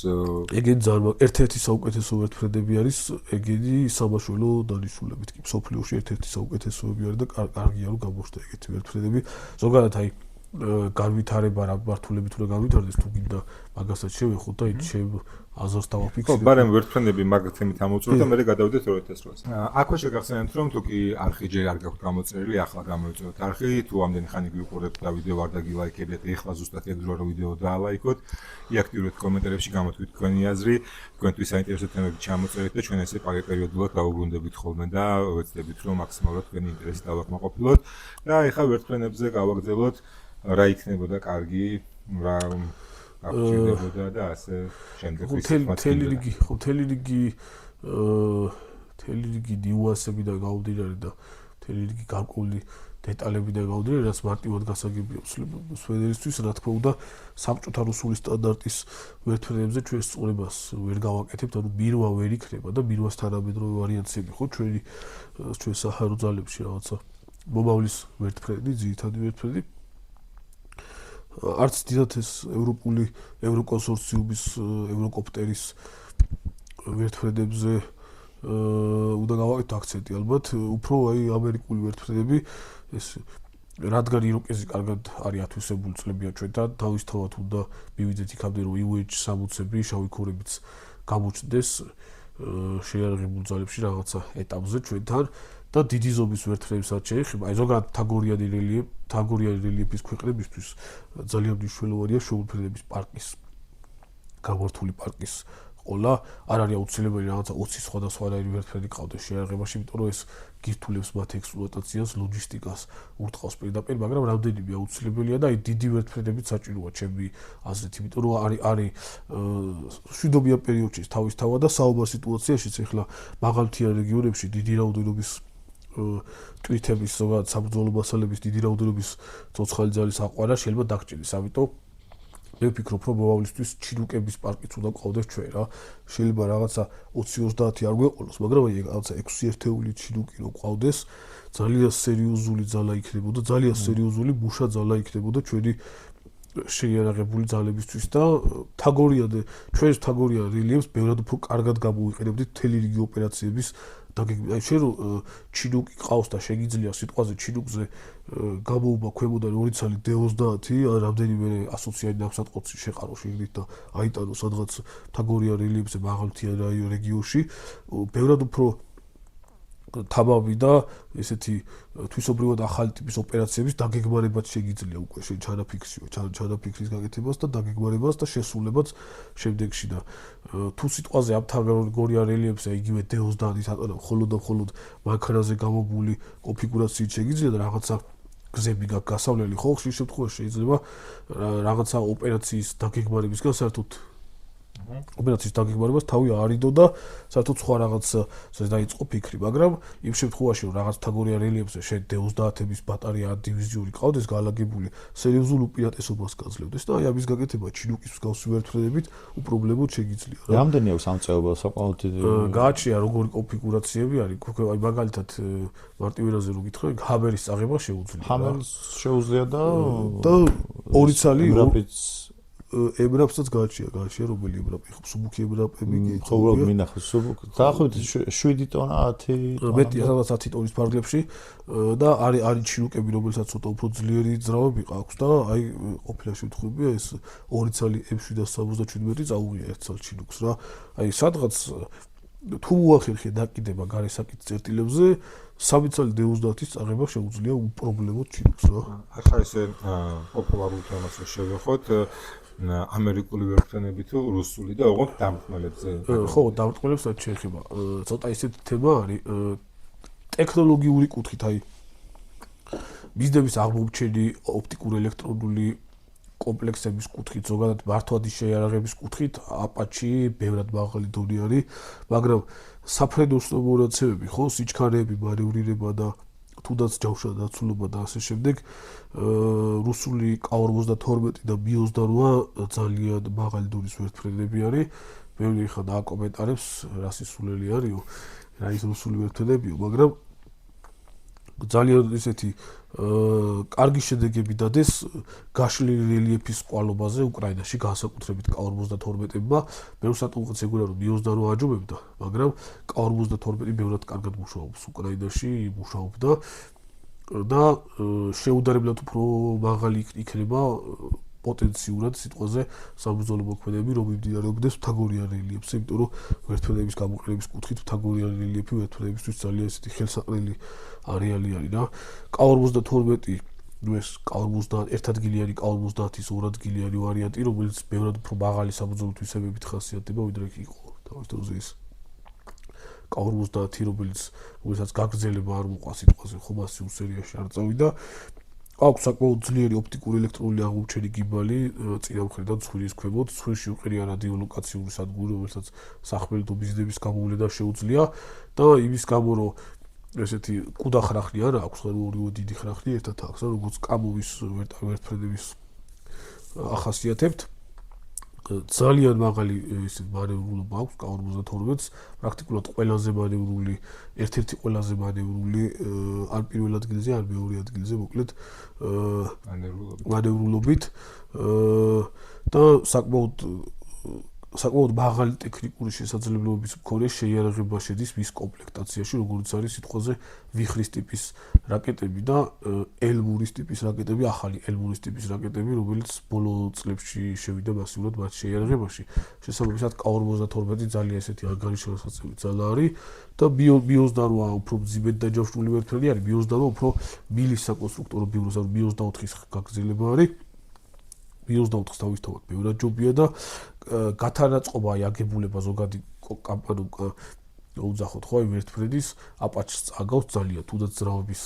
ეგენი ძალიან ერთ-ერთი საუკეთესო ვერტფრენები არის, ეგენი სამაშველო დანიშნულებით კი მსოფლიოში ერთ-ერთი საუკეთესოები არის და კარგია რომ გამოჩნდა ეგეთი ვერტფრენები. ზოგადად აი განვითარება რა მართულებით უნდა განვითარდეს თუ გინდა მაგასაც შევეხოთ და იქ აზრს დავაფიქსიროთ. ხო, ბარემ ვერტფრენები მაგ თემით ამოვწუროთ და მე გადავიდეთ 2008-ს. აქვე შეგახსენებთ რომ თუ კი არხი ჯერ არ გაქვთ გამოწერილი, ახლა გამოვიწოდოთ არხი, თუ ამდენი ხანი გიყურებთ და ვიდეო არ დაგილაიქებიათ, ეხლა ზუსტად ეგ დროა რომ ვიდეო დაალაიქოთ, იაქტიურეთ კომენტარებში გამოთქვით თქვენი აზრი, თქვენთვის საინტერესო თემები ჩამოწერეთ და ჩვენ ესე პერიოდულად გავუბრუნდებით ხოლმე და ვეცდებით რომ მაქსიმალურად თქვენი ინტერესი დავაკმაყოფილოთ და ეხლა ვერტფრენებზე გავაგრძელოთ რა იქნებოდა კარგი, რა აღჭირდებოდა და ასე შემდეგ მთელი რიგი ნიუანსები და გამომდინარე და მთელი რიგი გარკვეული დეტალები და გამომდინარე, რაც მარტივად გასაგებია მსვენელისთვის, რა თქმა უნდა, საბჭოთა რუსული სტანდარტის ვერტფრენებზე ჩვენ სწორებას ვერ გავაკეთებთ, ანუ მირვა ვერ იქნება და მირვას თანამედროვე ვარიანტები ხო ჩვენ საჰარო ძალებში რაღაცა მომავლის ვერტფრენი, ძირითადი ვერტფრენი არც დიდათ ეს ევროპული ევროკონსორციუმის ევროკოპტერის ვერტფრენებზე უნდა გავაკეთოთ აქცენტი ალბათ, უფრო აი ამერიკული ვერტფრენები ეს რადგან იროკეზი კარგად არის ათვისებული წლებია ჩვენთან, თავისთავად უნდა მივიდეთ იქამდე რომ UH-60-ები, შავი ქორებიც გამოჩნდეს შეიარაღებულ ძალებში რაღაცა ეტაპზე ჩვენთან და დიდი ზომის ვერტფრენებსაც შეეხება. აი ზოგადად თაგორიანი რელიეფის ქვეყნებისთვის ძალიან მნიშვნელოვანია შეუმფრენების პარკის გამართული პარკის ყოლა. არ არის აუცილებელი რაღაცა 20 სხვადასხვანაირი ვერტფრენი ყავდეს შეიარაღებაში, იმიტომ რომ ეს გირთულებს მათ ექსპლუატაციას, ლოჯისტიკას ურტყავს პირდაპირ, მაგრამ რამდენიმე აუცილებელია და აი დიდი ვერტფრენებიც საჭიროა ჩემი აზრით, იმიტომ რომ არის მშვიდობიან პერიოდში თავისთავად და საომარ სიტუაციაშიც ეხლა მაღალმთიან რეგიონებში დიდი რაოდენობის ტვირთების ზოგადად საბრძოლო მასალების დიდი რაოდენობის ცოცხალი ძალის აყვანა შეიძლება დაგჭირდეს, ამიტომ მე ვფიქრობ, რომ მომავლისთვის ჩინუკების პარკიც უნდა ყავდეს ჩვენ რა. შეიძლება რაღაცა 20-30 არ გვეყოლოს, მაგრამ აი რაღაცა 6 ერთეული ჩინუკი რო ყავდეს, ძალიან სერიოზული ძალა იქნებოდა, ძალიან სერიოზული მუშა ძალა იქნებოდა ჩვენი შეიარაღებული ძალებისთვის და ჩვენს თაგორიან რელიეფს ბევრად უფრო კარგად გამოვიყენებდით მთელი რიგი ოპერაციების აი შენ რო ჩინუკი ყავს და შეგიძლია სიტყვაზე ჩინუკზე გამოუვა ქვემოდან 2 ცალი D30 ან რამდენიმე ასოციანი ნავსატყუწი შეყარო შეგდით და აიტანო სადღაც თაგორიან რელიეფზე მაღალმთიან რეგიონში ბევრად უფრო თამამი და ესეთი თვისობრივად ახალი ტიპის ოპერაციების დაგეგმარებაც შეგიძლია უკვე შენ ჩანაფიქრის გაკეთებას და დაგეგმარებას და შესრულებას შემდეგში და თუ სიტყვაზე ამ თაგორიან რელიეფზე იგივე D30-ის ატანა მხოლოდ მანქანაზე გამობული კონფიგურაციით შეგიძლია და რაღაცა გზები გაქვს გასავლელი ხო ხშირ შემთხვევაში შეიძლება რაღაცა ოპერაციის დაგეგმარებისგან საერთოდ ოპერაციის დაგეგმარებას თავი არიდო და საერთოდ სხვა რაღაცა დაიწყო ფიქრი, მაგრამ იმ შემთხვევაში რომ რაღაც თაგორიან რელიეფზე შენ D30-ების ბატარეა დივიზიური ყავდეს გაალაგებული, სერიოზულ უპირატესობას გაძლევდეს და აი ამის გაკეთება ჩინუკის მსგავსი ვერტფრენებით უპრობლემოდ შეგიძლია რა. რამდენი აქვს ამ წეობა საკმაოდ გააჩნია როგორი კონფიგურაციები არის, აი მაგალითად მარტივერაზე რო გითხრა, ჰამერის წაღება შეუძლია. ჰამერს შეუძლია და 2 ცალი ებრაპსაც გააჩია რომელი ებრაპი ხო მსუბუქი ებრაპები ხო უბრალოდ მინახავს დაახლოებით 7 ტონა 10 მეტი სადაც 10 ტონის ფარგლებში და არის ჩინუკები რომელსაც ცოტა უფრო ძლიერი ძრავები აქვს და აი ყოფილა შემთხვევებია ეს 2 ცალი M777 წაუღია 1 ცალ ჩინუქს რა აი სადღაც თუ უახერხე დაკიდება გარე საკითხ წერტილებზე 3 ცალი D30-ის წაღება შეუძლია უპრობლემოდ ჩინუქს რა ახლა ესე პოპულარულ თემას შევეხოთ ამერიკული ვერტმფრენები თუ რუსული და ოღონდ დამრტყმელებზე ხო დამრტყმელებსაც შეეხება ცოტა ისეთი თემა არის ტექნოლოგიური კუთხით აი მიზნების აღმოჩენი ოპტიკური ელექტრონული კომპლექსების კუთხით ზოგადად მართვადის შეიარაღების კუთხით აპაჩი ბევრად მაღალი დონე არის მაგრამ საფრენოსნო მონაცემები ხო სიჩქარეები მანევრირება და თუნდაც ჯავშა დაცულობა და ასე შემდეგ რუსული K-52 და Mi-28 ძალიან მაღალი დონის ვერტმფრენები არის ბევრი ხა დააკომენტარებს რა სისულელი არისო რა ის რუსული ვერტმფრენებიო მაგრამ ძალიან ესეთი კარგი შედეგები დადეს გაშლილი რელიეფის ყვალობაზე უკრაინაში განსაკუთრებით K-52-მა მე ვსატყუხიც ეგუნა რომ Mi-28 აჯობებდა მაგრამ K-52 ბევრად კარგად მუშაობს უკრაინაში მუშაობდა და შეუდარებლად უფრო მაღალი იქნება პოტენციურად სიტყვაზე საბრძოლო მოქმედებები რომ მიმდინარეობდეს მთაგორიან რელიეფზე იმიტომ რომ ვერტმფრენების გამოყენების კუთხით მთაგორიან რელიეფი ვერტმფრენებისთვის ძალიან ესეთი ხელსაყრელი არეალი არის რა K-52 ნუ ეს K-50 ერთადგილიანი K-50-ის ორადგილიანი ვარიანტი რომელიც ბევრად უფრო მაღალი საბრძოლო თვისებებით ხასიათდება ვიდრე იყო თავის დროზე ის K-50 რომელსაც გაგრძელება არ მოყვა სიტყვაზე ხო მასიურ სერიაში არ წავიდა აქვს საკმაოდ ძლიერი ოპტიკური ელექტრონული აღმოჩენი გიბალი წინა მხრიდან ცხვირის ქვემოთ ცხვირში უყირია რადიოლოკაციური სადგური რომელსაც სახმელეთო ბიზნესის გამოვლენა შეუძლია და იმის გამო რომ ესეთი კუდა ხრახნი არა აქვს ორივე დიდი ხრახნი ერთად აქვს როგორც კამოვის ვერტმფრენების ახასიათებთ ძალიან მაღალი ისე მანევრულობა აქვს K-52-ს პრაქტიკულად ყველაზე მანევრული ერთ-ერთი ყველაზე მანევრული ან პირველ ადგილზე ან მეორე ადგილზე მოკლედ მანევრულობით და საკმაოდ მაღალი ტექნიკური შესაძლებლობების მქონე შეიარაღება შედის მის კომპლექტაციაში როგორც არის სიტყვაზე ვიხრის ტიპის რაკეტები და ელმურის ტიპის რაკეტები ახალი ელმურის ტიპის რაკეტები რომელიც ბოლო წლებში შევიდა მასიურად მათ შეიარაღებაში შესაბამისად K-52 ძალიან ესეთი აღგარიშვალსაწევი ძალა არის და Mi-28 უფრო მძიმედ დაჯავშნული ვერტმფრენი არის Mi-28 უფრო მილის საკონსტრუქტორო ბიუროს ანუ Mi-24-ის გაგრძელება არის Mi-24-ს თავისთავად ბევრად ჯობია და გათანაწყობა აი აგებულება ზოგადი კამპანიამ უძახოთ ხო აი ვერტმფრენის აპაჩს წაგავს ძალიან თუნდაც ძრავების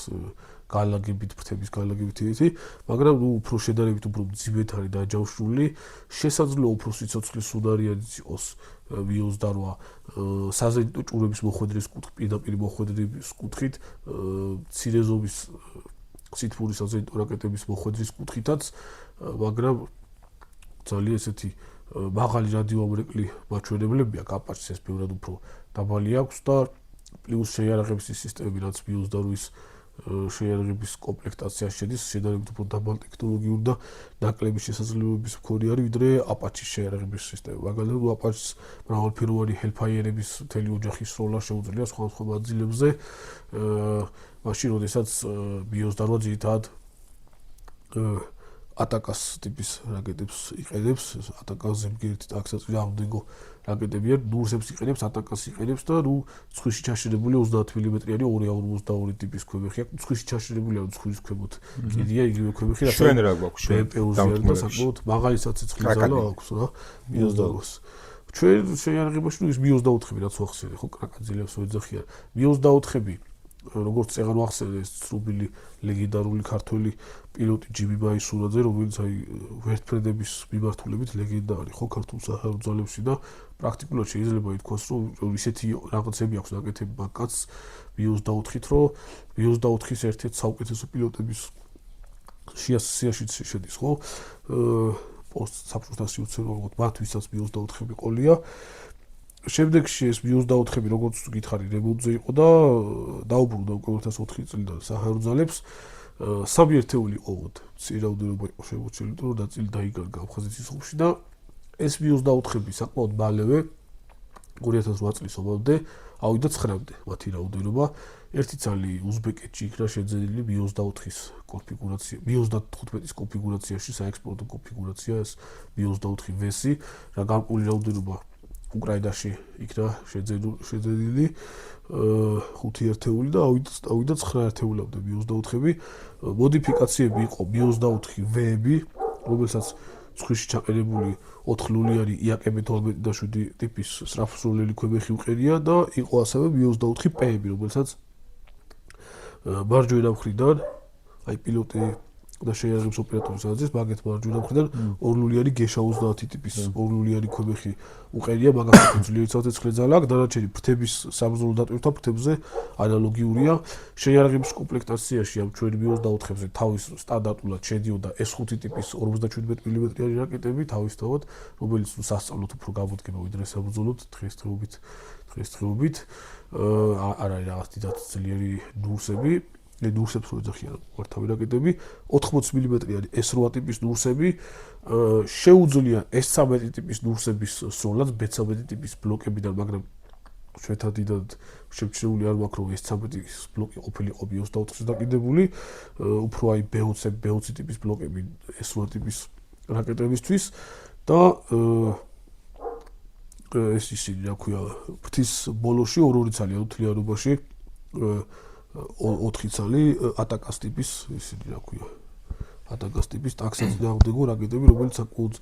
განლაგებით ფრთების განლაგებით ისე მაგრამ ნუ უფრო შედარებით უფრო მძიმედ არის დაჯავშნული შესაძლოა უფრო სიცოცხლის უნარიანი იყოს Mi-28 საზენიტო ჭურების მოხვედრის კუთხით პირდაპირ მოხვედრის კუთხით მცირე ზომის სითბური საზენიტო რაკეტების მოხვედრის კუთხითაც მაგრამ ძალიან ესეთი მაღალი რადიოამრეკლი მაჩვენებლები აქვს აპაჩს ეს ბევრად უფრო დაბალი აქვს და პლუს შეიარაღების სისტემები რაც Mi-28-ის შეიარაღების კომპლექტაციაში შედის შედარებით უფრო დაბალ ტექნოლოგიურ და ნაკლები შესაძლებლობების მქონე არის ვიდრე აპაჩის შეიარაღების სისტემა მაგალითად აპაჩის მრავალფეროვანი ჰელფაიერების მთელი ოჯახის სროლა შეუძლია სხვადასხვა მანძილებზე მაშინ როდესაც Mi-28 ძირითადად ატაკას ტიპის რაკეტებს იყენებს ატაკას ზემგერთით აქცაცი რამდენგო რაკეტებია ნურსებს იყენებს ატაკას იყენებს და ნუ ცხვირში ჩაშენებული 30 მმ-იანი 252 ტიპის ქვემეხი აქვს ცხვირში ჩაშენებული ანუ ცხვირის ქვემოთ კიდია იგივე ქვემეხი რა ჩვენ რა გვაქვს პეუზიანი და საკმაოდ მაღალი საცეცხლი ძალა აქვს რა Mi-28-ს ჩვენ შეიარაღებაში ნუ ის Mi-24-ები რაც ვახსენე ხო კრაკაძილებს ვეძახიან Mi-24-ები როგორც წეგან ვახსენე ეს ცნობილი ლეგენდარული ქართველი პილოტი ჯიმი მაისურაძე რომელიც აი ვერტმფრენების მიმართულებით ლეგენდა არის ხო ქართულ საჰაერო ძალებში და პრაქტიკულად შეიძლება ითქვას რომ ისეთი რაღაცები აქვს ნაკეთები მაგაც Mi-24-ით რომ Mi-24-ის ერთ-ერთი საუკეთესო პილოტების სიაში შედის ხო პოსტ საბჭოთა სიუცეროლოგად მათ ვისაც Mi-24-ები ყოლია შემდეგში ეს Mi-24-ები როგორც გითხარი რემონტზე იყო და დაუბრუნდა უკვე 2004 წლიდან საჰაერო ძალებს სამი ერთეული ყოვოთ. წირავდერობა იყო შემოჩენილი, რომ ნაწილი დაიგარგა აფხაზეთის ომში და ეს Mi-24-ები საკმაოდ მალევე 2008 წლის ომამდე ავიდა 9-მდე მათი რაოდენობა. ერთი წალი უზბეკეთში იქნა შეძენილი Mi-24-ის კონფიგურაცია, Mi-35-ის კონფიგურაციაში, საექსპორტო კონფიგურაცია, ეს Mi-24 ვესი, რა გარკვეული რაოდენობა უკრაინაში იქნა შეძენილი 5 ერთეული და ავიდა 9 ერთეულამდე Mi-24-ები. მოდიფიკაციები იყო Mi-24 V-ები, რომელსაც ცხვირში ჩაყენებული 4 ლულიანი IAK-12 ტიპის სწრაფსროლელი ქვემეხი უყენია და იყო ასევე Mi-24 P-ები, რომელსაც მარჯვენა მხრიდან, აი პილოტი და შეიარაღების ოპერატორის აზრის, მაგეთ მარჯვენა მხრიდან 2 ლულიანი G-70 ტიპის 2 ლულიანი ქვემეხი უყენია, მაგას ძლიერი ცალ-ცეცხლე ძალა აქვს, დანარჩენი ფრთების საბრძოლო დატვირთვა ფრთებზე ანალოგიურია. შეიარაღების კომპლექტაციაში ამ ჩვენი Mi-24-ებზე თავის სტანდარტულად შედიოდა S5 ტიპის 57 მმ-იანი რაკეტები, თავისთავად, რომელიც სასწავლოდ უფრო გამოდგება ვიდრე საბრძოლოდ დღესდღეობით. არ არის რაღაც დიდად ძლიერი ნურსები. ნურსებს რო ეძახიან მართავი რაკეტები, 80 მმ-იანი S8 ტიპის ნურსები, შეუძლია S13 ტიპის ნურსების სროლაც B13 ტიპის ბლოკებიდან, მაგრამ ჩვენთან დიდად შემჩნეული არ მაქვს, რომ S13-ის ბლოკი ყოფილიყო Mi-24-ში დაკიდებული, უფრო აი B20 ტიპის ბლოკები S8 ტიპის რაკეტებისთვის და ეს ისინი, რა ქვია, ფრთის ბოლოში ორ-ორი წალი თლიანობაში 4 წალი ატაკას ტიპის ისინი, რა ქვია, ატაკას ტიპის ტანკსაწინააღმდეგო რაკეტები, რომელიც საკმაოდ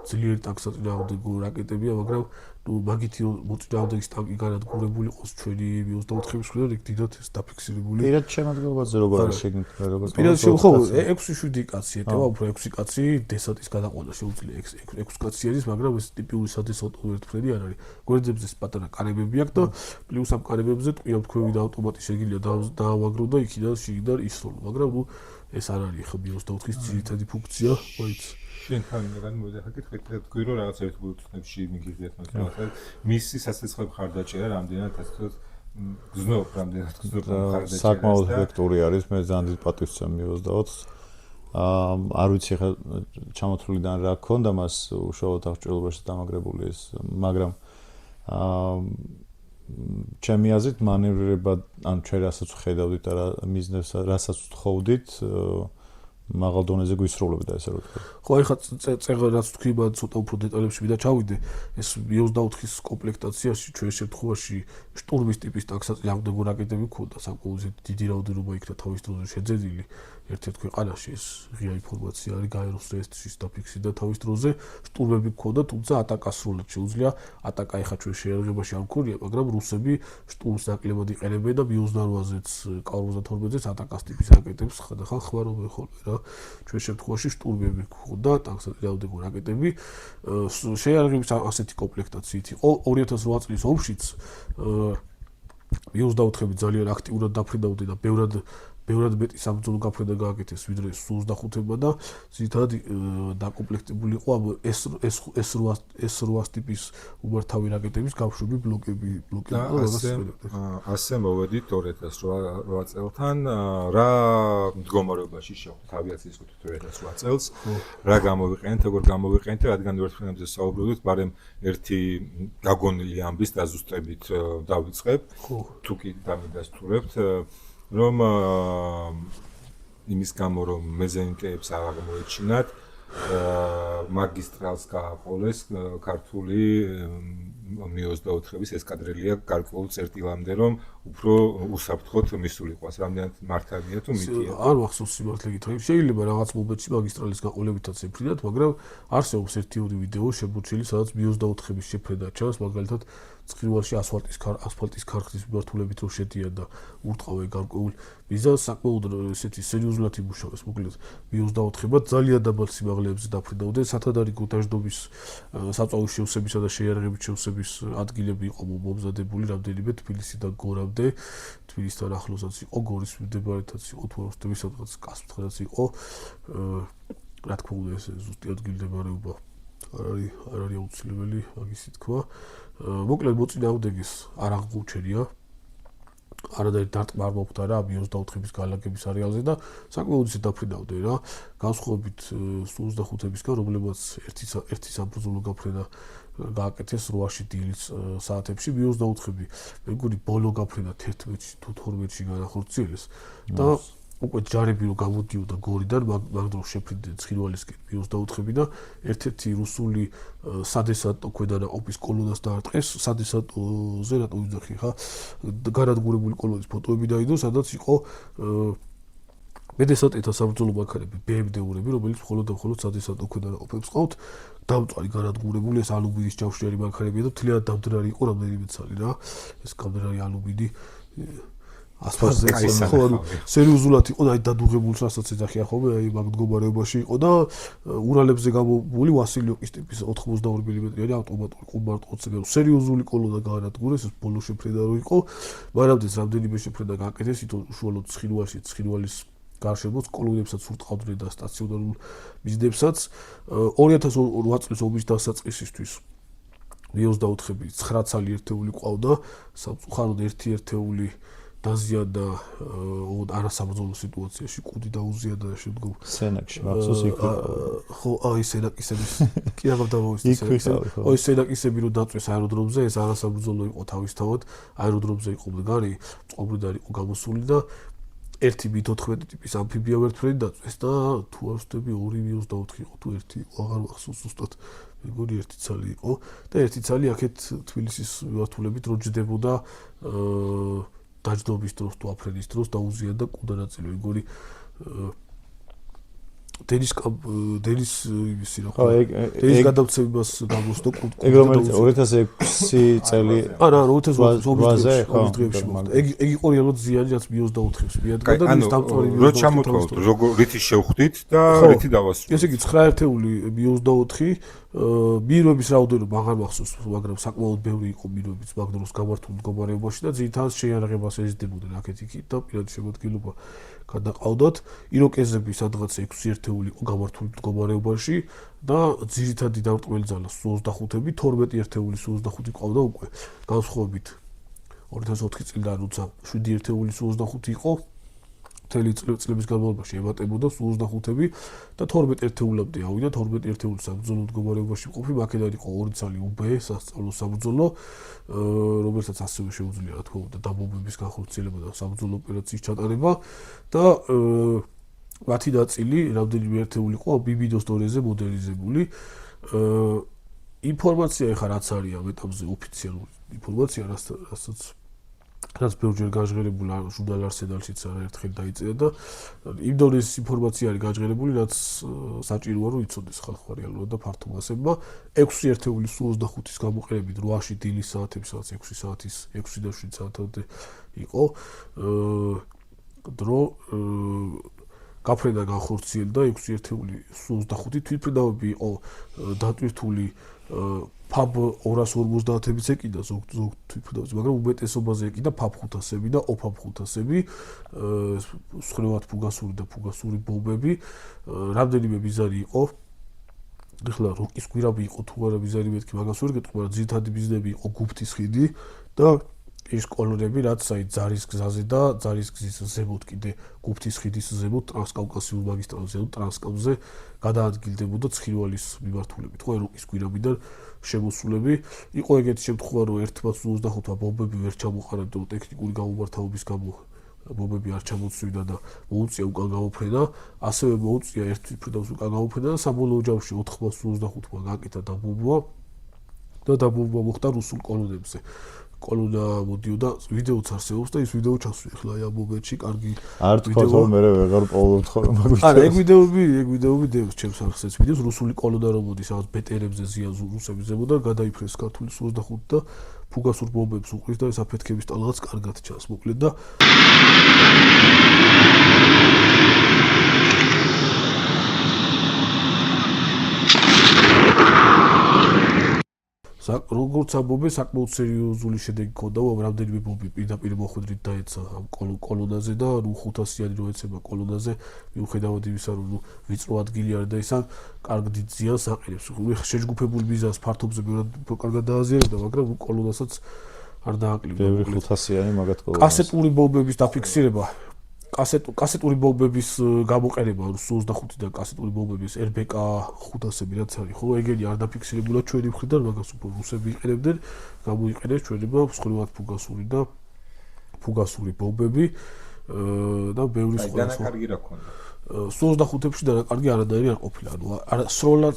ძლიერი ტანკსაწინააღმდეგო რაკეტებია, მაგრამ მაგითი რომ მოწინააღმდეგის ტანკი განადგურებული იყოს ჩვენი Mi-24-ების მხრიდან, იქ დიდად ეს დაფიქსირებული. პირად შემადგენლობაზე როგორ არის შეგნით, როგორც პირად ხო 6-7 კაცი ეტევა, უფრო 6 კაცი დესანტის გადაყვანა შეუძლია 6 კაცი არის, მაგრამ ეს ტიპიური სადესანტო ერთფრენი არ არის. გვერდებზე პატარა კარებები აქვს და პლუს ამ კარებებზე ტყვია-თქვევი და ავტომატი შეგიძლია დაავაგრო და იქიდან შიგნიდან ისროლო, მაგრამ ნუ ეს არ არის ხო Mi-24-ის ძირითადი ფუნქცია, მოიც შენთან მოვიდა საკითხი, თქვი რომ რაღაცა ბლუთნებში მიგიღიათ მაგრამ მისი სასწრაფო მხარდაჭერა რამდენად ასე ვთქვათ გზნობ რამდენად გზნობ მხარდაჭერა საკმაოდ ეფექტური არის, მე ძალიან დიდ პატივს ვცემ Mi-24-ს. არ ვიცი ხა ჩამოთვლიდან რა ქონდა მას უშუალოდ აღჭურვილობაში დამაგრებული ეს, მაგრამ ჩემი აზრით მანევრირება, ან ჩვენ რასაც ვხედავდით და რა მიზნებს რასაც ვთხოვდით, მაღალ დონეზე გვისროლებდა ესე რომ ვთქვა. ხო, აი ხა წერილაც თქვი, მაგრამ ცოტა უფრო დეტალებში მინდა ჩავიდე. ეს Mi-24-ის კომპლექტაციაში ჩვენ შემთხვევაში შტურმის ტიპის ტანკსაწინააღმდეგო რაკეტები ქონდა, საკმაოდ დიდი რაოდენობა იქნა თავის დროზე შეძენილი. ერთ-ერთ ქვეყანაში ეს ღია ინფორმაცია არის, გაეროს რეესტრის დაფიქსირდა თავის დროზე, შტურმები ქონდა, თუმცა ატაკას სრულად შეუძლია. ატაკა ეხა ჩვენ შეერაღებაში არ მქონია, მაგრამ რუსები შტურმს ნაკლებად იყენებენ და Mi-28-ზეც, K-52-ზეც ატაკას ტიპის რაკეტებს ხანდახან ხვარობენ ხოლმე რა. ჩვენ შემთხვევაში შტურმები ქონდა, ტანკსაწინააღმდეგო რაკეტები. შეიარაღების ასეთი კომპლექტაციით იყო 2008 წლის ომშიც Mi-24-ები ძალიან აქტიურად დაფრინავდნენ და ბევრად მეტი საბრძოლო გაფრენა გააკეთეს ვიდრე Su-25-მა და ძირითადად დაკომპლექტებული იყო ამ S8 ტიპის უმართავი რაკეტების გამშვები ბლოკები და ასე მოვედით 2008 წელთან რა მდგომარეობაში შევხვდით ავიაციის კუთხით 2008 წელს რა გამოვიყენეთ, როგორ გამოვიყენეთ, რადგან ვერტფრენებზე საუბრობდით, მაგრამ ერთი გაგონილი ამბის დაზუსტებით დავიწყებ, თუ კი დამიდასტურებთ რომ იმის გამო რომ მეზენიტეებს არ აღმოეჩინათ მაგისტრალს გააყოლეს ქართული Mi-24-ების ესკადრილია გარკვეულ წერტილამდე რომ უფრო უსაფრთხოდ მისულიყვას რამდენად მართალია თუ მითია არ მახსოვს სიმართლე გითხრათ შეიძლება რაღაც მომენტში მაგისტრალის გაყოლებითაც ეფრინათ მაგრამ არსებობს ერთი-ორი ვიდეო შემოჩენილი სადაც Mi-24-ების შეფრენა ჩანს მაგალითად წრივალში ასფალტის ქარხნის მიმართულებით რო შედიან და ურტყავენ გარკვეულ მიზანს საკმაოდ ესეთი სერიოზულად იმუშავეს მოკლედ Mi-24-ება ძალიან დაბალ სიმაღლეებზე დაფრინავდნენ სათადარიგო დაჟდობის საწვავის შევსებისა და შეიარაღებით შევსების ადგილები იყო მომზადებული რამდენიმე თბილისიდან გორამდე თბილისთან ახლოსაც იყო გორის მიმდებარეთაც იყო თუ როსტოვის სადღაც კასპიისკაც იყო რა თქმა უნდა ეს ზუსტი ადგილმდებარეობა არ არის აუცილებელი მაგისი თქვა მოკლედ მოწინააღმდეგეს არ აღმოჩენია არადაირ დარტყმა არ მოხდა რა B-24-ის განლაგების არეალზე და საკმაოდ ისე დაფრინავდნენ რა განსხვავებით Su-25-ისგან რომლებმაც ერთი საბრძოლო გაფრენა გააკეთეს 8-ში დილის საათებში B-24-ები მეგონი ბოლო გაფრენა 11-ში თუ 12-ში განახორციელეს და უკვე ჯარები რო გამოდიოდა გორიდან მაგ დროს შეფრინდნენ ცხინვალისკენ B-24-ები და ერთ-ერთი რუსული სადესანტო ქვედანაყოფის კოლონას დაარტყეს სადესანტოზე რატო ვიძახი ხა განადგურებული კოლონის ფოტოები დაიდო სადაც იყო მედესანტეთა საბრძოლო მანქანები BMW-ები რომელიც მხოლოდ და მხოლოდ სადესანტო ქვედანაყოფებს ყავთ დამწვარი განადგურებული ეს ალუმინის ჯავშნიანი მანქანებია და მთლიანად დამდგარი იყო რამდენიმე ცალი რა ეს გამდრარი ალუმინი ასფალტზე ხო სერიოზულად იყო და აი დადუღებულს რასაც ეძახიან ხოლმე აი მაგ მდგომარეობაში იყო და ურალებზე გამოვული ვასილიოკის ტიპის 82 მმ-იანი ავტომატური ყუმბარტყოცები სერიოზული კოლონა გაანადგურეს ეს ბოლო შეფრენა რო იყო მანამდეც რამდენიმე შეფრენა გააკეთეს ითო უშუალოდ ცხინვალის გარშემოც კოლონებსაც ურტყავდნენ და სტაციონარულ მიზნებსაც 2008 წლის ომის დასაწყისისთვის B-24-ები 9 ცალი ერთეული ყავდა სამწუხაროდ ერთი ერთეული დაზიანდა არასაბრძოლო სიტუაციაში კუდი დაუზიანდა და შემდგომ სენაკში მახსოვს იქ ხო აი სენაკისების კი აღარ დავოვისწრე ой სენაკისები რო დაწვეს აეროდრომზე ეს არასაბრძოლო იყო თავისთავად აეროდრომზე იყო მდგარი წყობრიდან იყო გამოსული და ერთი B-14 ტიპის ამფიბია ვერტმფრენი დაწვეს და თუ არ ვსწრები 2 B-24 იყო თუ ერთი იყო აღარ მახსოვს ზუსტად მეგონი ერთი ცალი იყო და ერთი ცალი აქეთ თბილისის მიმართულებით რო ჯდებოდა დაჯდობის დროს თუ აფრენის დროს დაუზიანდა კუდანაწილი მეგონი დენის იმისი რა ხო ეს გადავცემებას გამოსდო ეგ რომელიც 2006 წელი არა 2008-ზე ხო ეგ იყო რეალურად ზიანი რაც B-24-ს მიადგა და ის დამწვარი რო ჩამოთვალოთ რითი შევხვდით და რითი დავასრულეთ ესე იგი 9 ერთეული B-24 მირობის რაოდენობა აღარ მახსოვს მაგრამ საკმაოდ ბევრი იყო მირობის მაგ დროს გამართულ მდგომარეობაში და ძირითადად შეიარაღებას ეზიდებოდნენ აქეთ-იქით და პირადი შემოქმედება გადაყავდათ იროკეზები სადღაც 6 ერთეული იყო გამართული მდგომარეობაში და ძირითადი დამრტყმელი ძალა Su-25-ები 12 ერთეული Su-25 ყავდა უკვე განსხვავებით 2004 წლიდან როცა 7 ერთეული Su-25 იყო მთელი წლების განმავლობაში ემატებოდა Su-25-ები და 12 ერთეულამდე ავიდა 12 ერთეული საბრძოლო მდგომარეობაში ყოფი მაქედან იყო 2 ცალი UB სასწავლო საბრძოლო რომელსაც ასევე შეუძლია რა თქმა უნდა დაბომბების განხორციელება და საბრძოლო ოპერაციის ჩატარება და მათი ნაწილი რამდენიმე ერთეული იყო BB-DOS დონეზე მოდელიზებული ინფორმაცია ეხა რაც არის ამ ეტაპზე ოფიციალური ინფორმაცია რაც ბევრჯერ გაჟღერებული ჟურნალ არსენალშიც არაერთხელ დაიწერა და იმ დონეს ინფორმაცია არის გაჟღერებული რაც საჭიროა რომ იცოდეს ხალხმა რეალურად და ფართო მასებმა 6 ერთეული Su-25-ის გამოყენებით 8-ში დილის საათებში სადაც 6 საათის 6 და 7 საათამდე იყო დრო გაფრენა განხორციელდა 6 ერთეული Su-25 თვითმფრინავები იყო დატვირთული ფაბ 250-ებიც ეკიდა ზოგ თვითმფრინავებს მაგრამ უმეტესობაზე ეკიდა ფაბ 500-ები და ოფაბ 500-ები სხვრივად ფუგასური და ფუგასური ბომბები რამდენიმე მიზანი იყო ეხლა როკის გვირაბი იყო თუ არა მიზანი მეთქი მაგას ვერ გეტყვი მაგრამ ძირითადი მიზნები იყო გუფთის ხიდი და ის კოლონები რაც აი ძარის გზაზე და ძარის გზის ზემოთ კიდე გუფთის ხიდის ზემოთ ტრანსკავკასიურ მაგისტრალზე და ტრანსკავზე გადაადგილდებოდა ცხინვალის მიმართულებით ხო როკის გვირაბიდან შემოსულები იყო ეგეთი შემთხვევა რომ ერთმა Su-25-მა ბომბები ვერ ჩამოყარა და ტექნიკური გამომართავობის გამო ბომბები არ ჩამოცვიდა და მოუწია უკან გამოფრენა ასევე მოუწია ერთ თვითმფრინავს უკან გამოფრენა და საბოლოო ჯამში 4 Su-25-მა გააკეთა დაბომბვა და დაბომბვა მოხდა რუსულ კოლონებზე კოლონა მოდიოდა ვიდეოც არსებობს და ის ვიდეო ჩასვია ახლა აი ამ მომენტში კარგი არ თქვა რომ მე ვეღარ პოულობთ ხოლმე მაგ არა ეგ ვიდეოები დევს ჩემს არხზე ვიდეოს რუსული კოლონა რომ მოდის ამ ბეტერებზე ზიან რუსების ზემოდან გადაიფრეს ქართული Su-25 და ფუგასურ ბომბებს უყრის და ეს აფეთქების ტალღაც კარგად ჩანს მოკლედ და როგორც ამბობენ საკმაოდ სერიოზული შედეგი ჰქონდა რამდენიმე ბომბი პირდაპირ მოხვედრით დაეცა ამ კოლონაზე და 500-იანი რო ეცემა კოლონაზე მიუხედავად იმისა რომ ვიწრო ადგილი არის და ისა კარგ დიდ ზიანს აყენებს შეჯგუფებული მიზანს ფართობზე ბევრად კარგად დააზიანებდა მაგრამ კოლონასაც არ დააკლივდა. ბევრი 500-იანი მაგათ კოლონია. კასეტური ბომბების დაფიქსირება, კასეტური ბომბების გამოყენება, ანუ 25-დან კასეტური ბომბების RBK 500-ები რაც არის, ხო, ეგენი არ დაფიქსირებულა ჩვენი მხრიდან, მაგას უფრო რუსები იყენებდნენ, გამოიყენეს ჩვენება მსხვილად ფუგასური ბომბები და ბევრი სხვა. დანაკარგი რა ქონდა? 25-ში დანაკარგი არანაირი არ ყოფილა, ანუ სრულად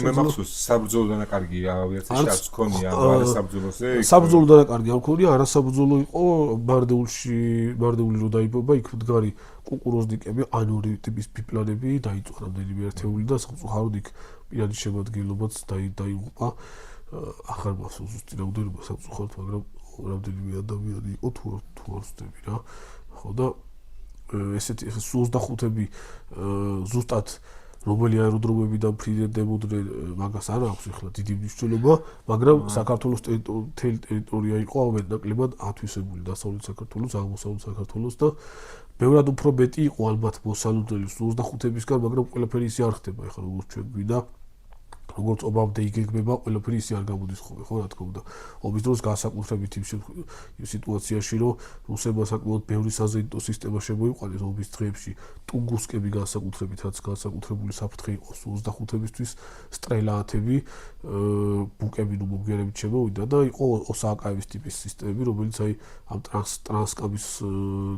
მე მახსოვს საბრძოლო დანაკარგი ავიაციაში არც ქონია, არასაბრძოლოზე. საბრძოლო დანაკარგი არ ქონია, არასაბრძოლო იყო მარდეული რო დაიბობა, იქ მდგარი კუკუროზნიკები, ანური ტიპის ბიპლანები დაიწვა რამდენიმე ერთეული და სამწუხაროდ იქ პირადი შემადგენლობაც დაიღუპა. ახლა მახსოვს ზუსტი რაოდენობა სამწუხაროდ, მაგრამ რამდენიმე ადამიანი იყო თუ არ ვცდები რა. ხო და ესეთი 25-ები ზუსტად რომელი აეროდრომებიდან ფრიდდებოდნენ მაგას არ აქვს ახლა დიდი მნიშვნელობა, მაგრამ საქართველოს ტერიტორია იყო ამენაკლებად ათვისებული დასავლეთ საქართველოს, აღმოსავლეთ საქართველოს და ბევრად უფრო მეტი იყო ალბათ მოსალოდნელი 25-ებისგან, მაგრამ ყველაფერი ისე არ ხდება ახლა როგორც ჩვენ გვინდა. როგორც ობამდე იგეგმება, ყველაფერი ისე არ გამოდის ხოლმე, ხო რა თქმა უნდა. ომის დროს განსაკუთრებით იმ სიტუაციაში, რომ რუსებმა საკმაოდ ბევრი საზეიმო სისტემა შემოიყვანეს ომის დღეებში, ტუნგუსკები განსაკუთრებით, რაც განსაკუთრებული საფრთხე იყო 25-ებისთვის, სტრელაათები, ბუკები ნუ მოგვიანებით შემოვიდა და იყო ოსააკაევის ტიპის სისტემები, რომელიც აი ამ ტრანსკამის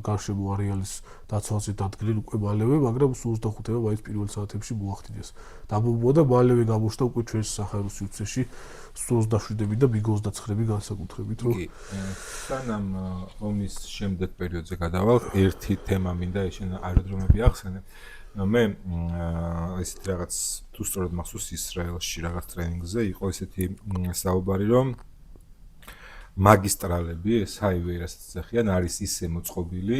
გარშემო არეალის დაცვაზე დადგნენ უკვე მალევე, მაგრამ 25-ებმა მაინც პირველ საათებში მოახდინეს. დამოუკიდებლობა და მალევე გამოჩნდა უკვე ჩვენს სახაროს სივრცეში 27-ები და MiG-29-ები განსაკუთრებით, რომ სანამ ომის შემდეგ პერიოდზე გადავალ, ერთი თემა მინდა ეშენ აეროდრომები ახსენე. მე ესეთი რაღაც თუ სწორად მახსოვს ისრაელში რაღაც ტრენინგზე იყო ესეთი საუბარი, რომ მაგისტრალები, ეს ჰაივეი რასაც ეხიან, არის ისე მოწყობილი,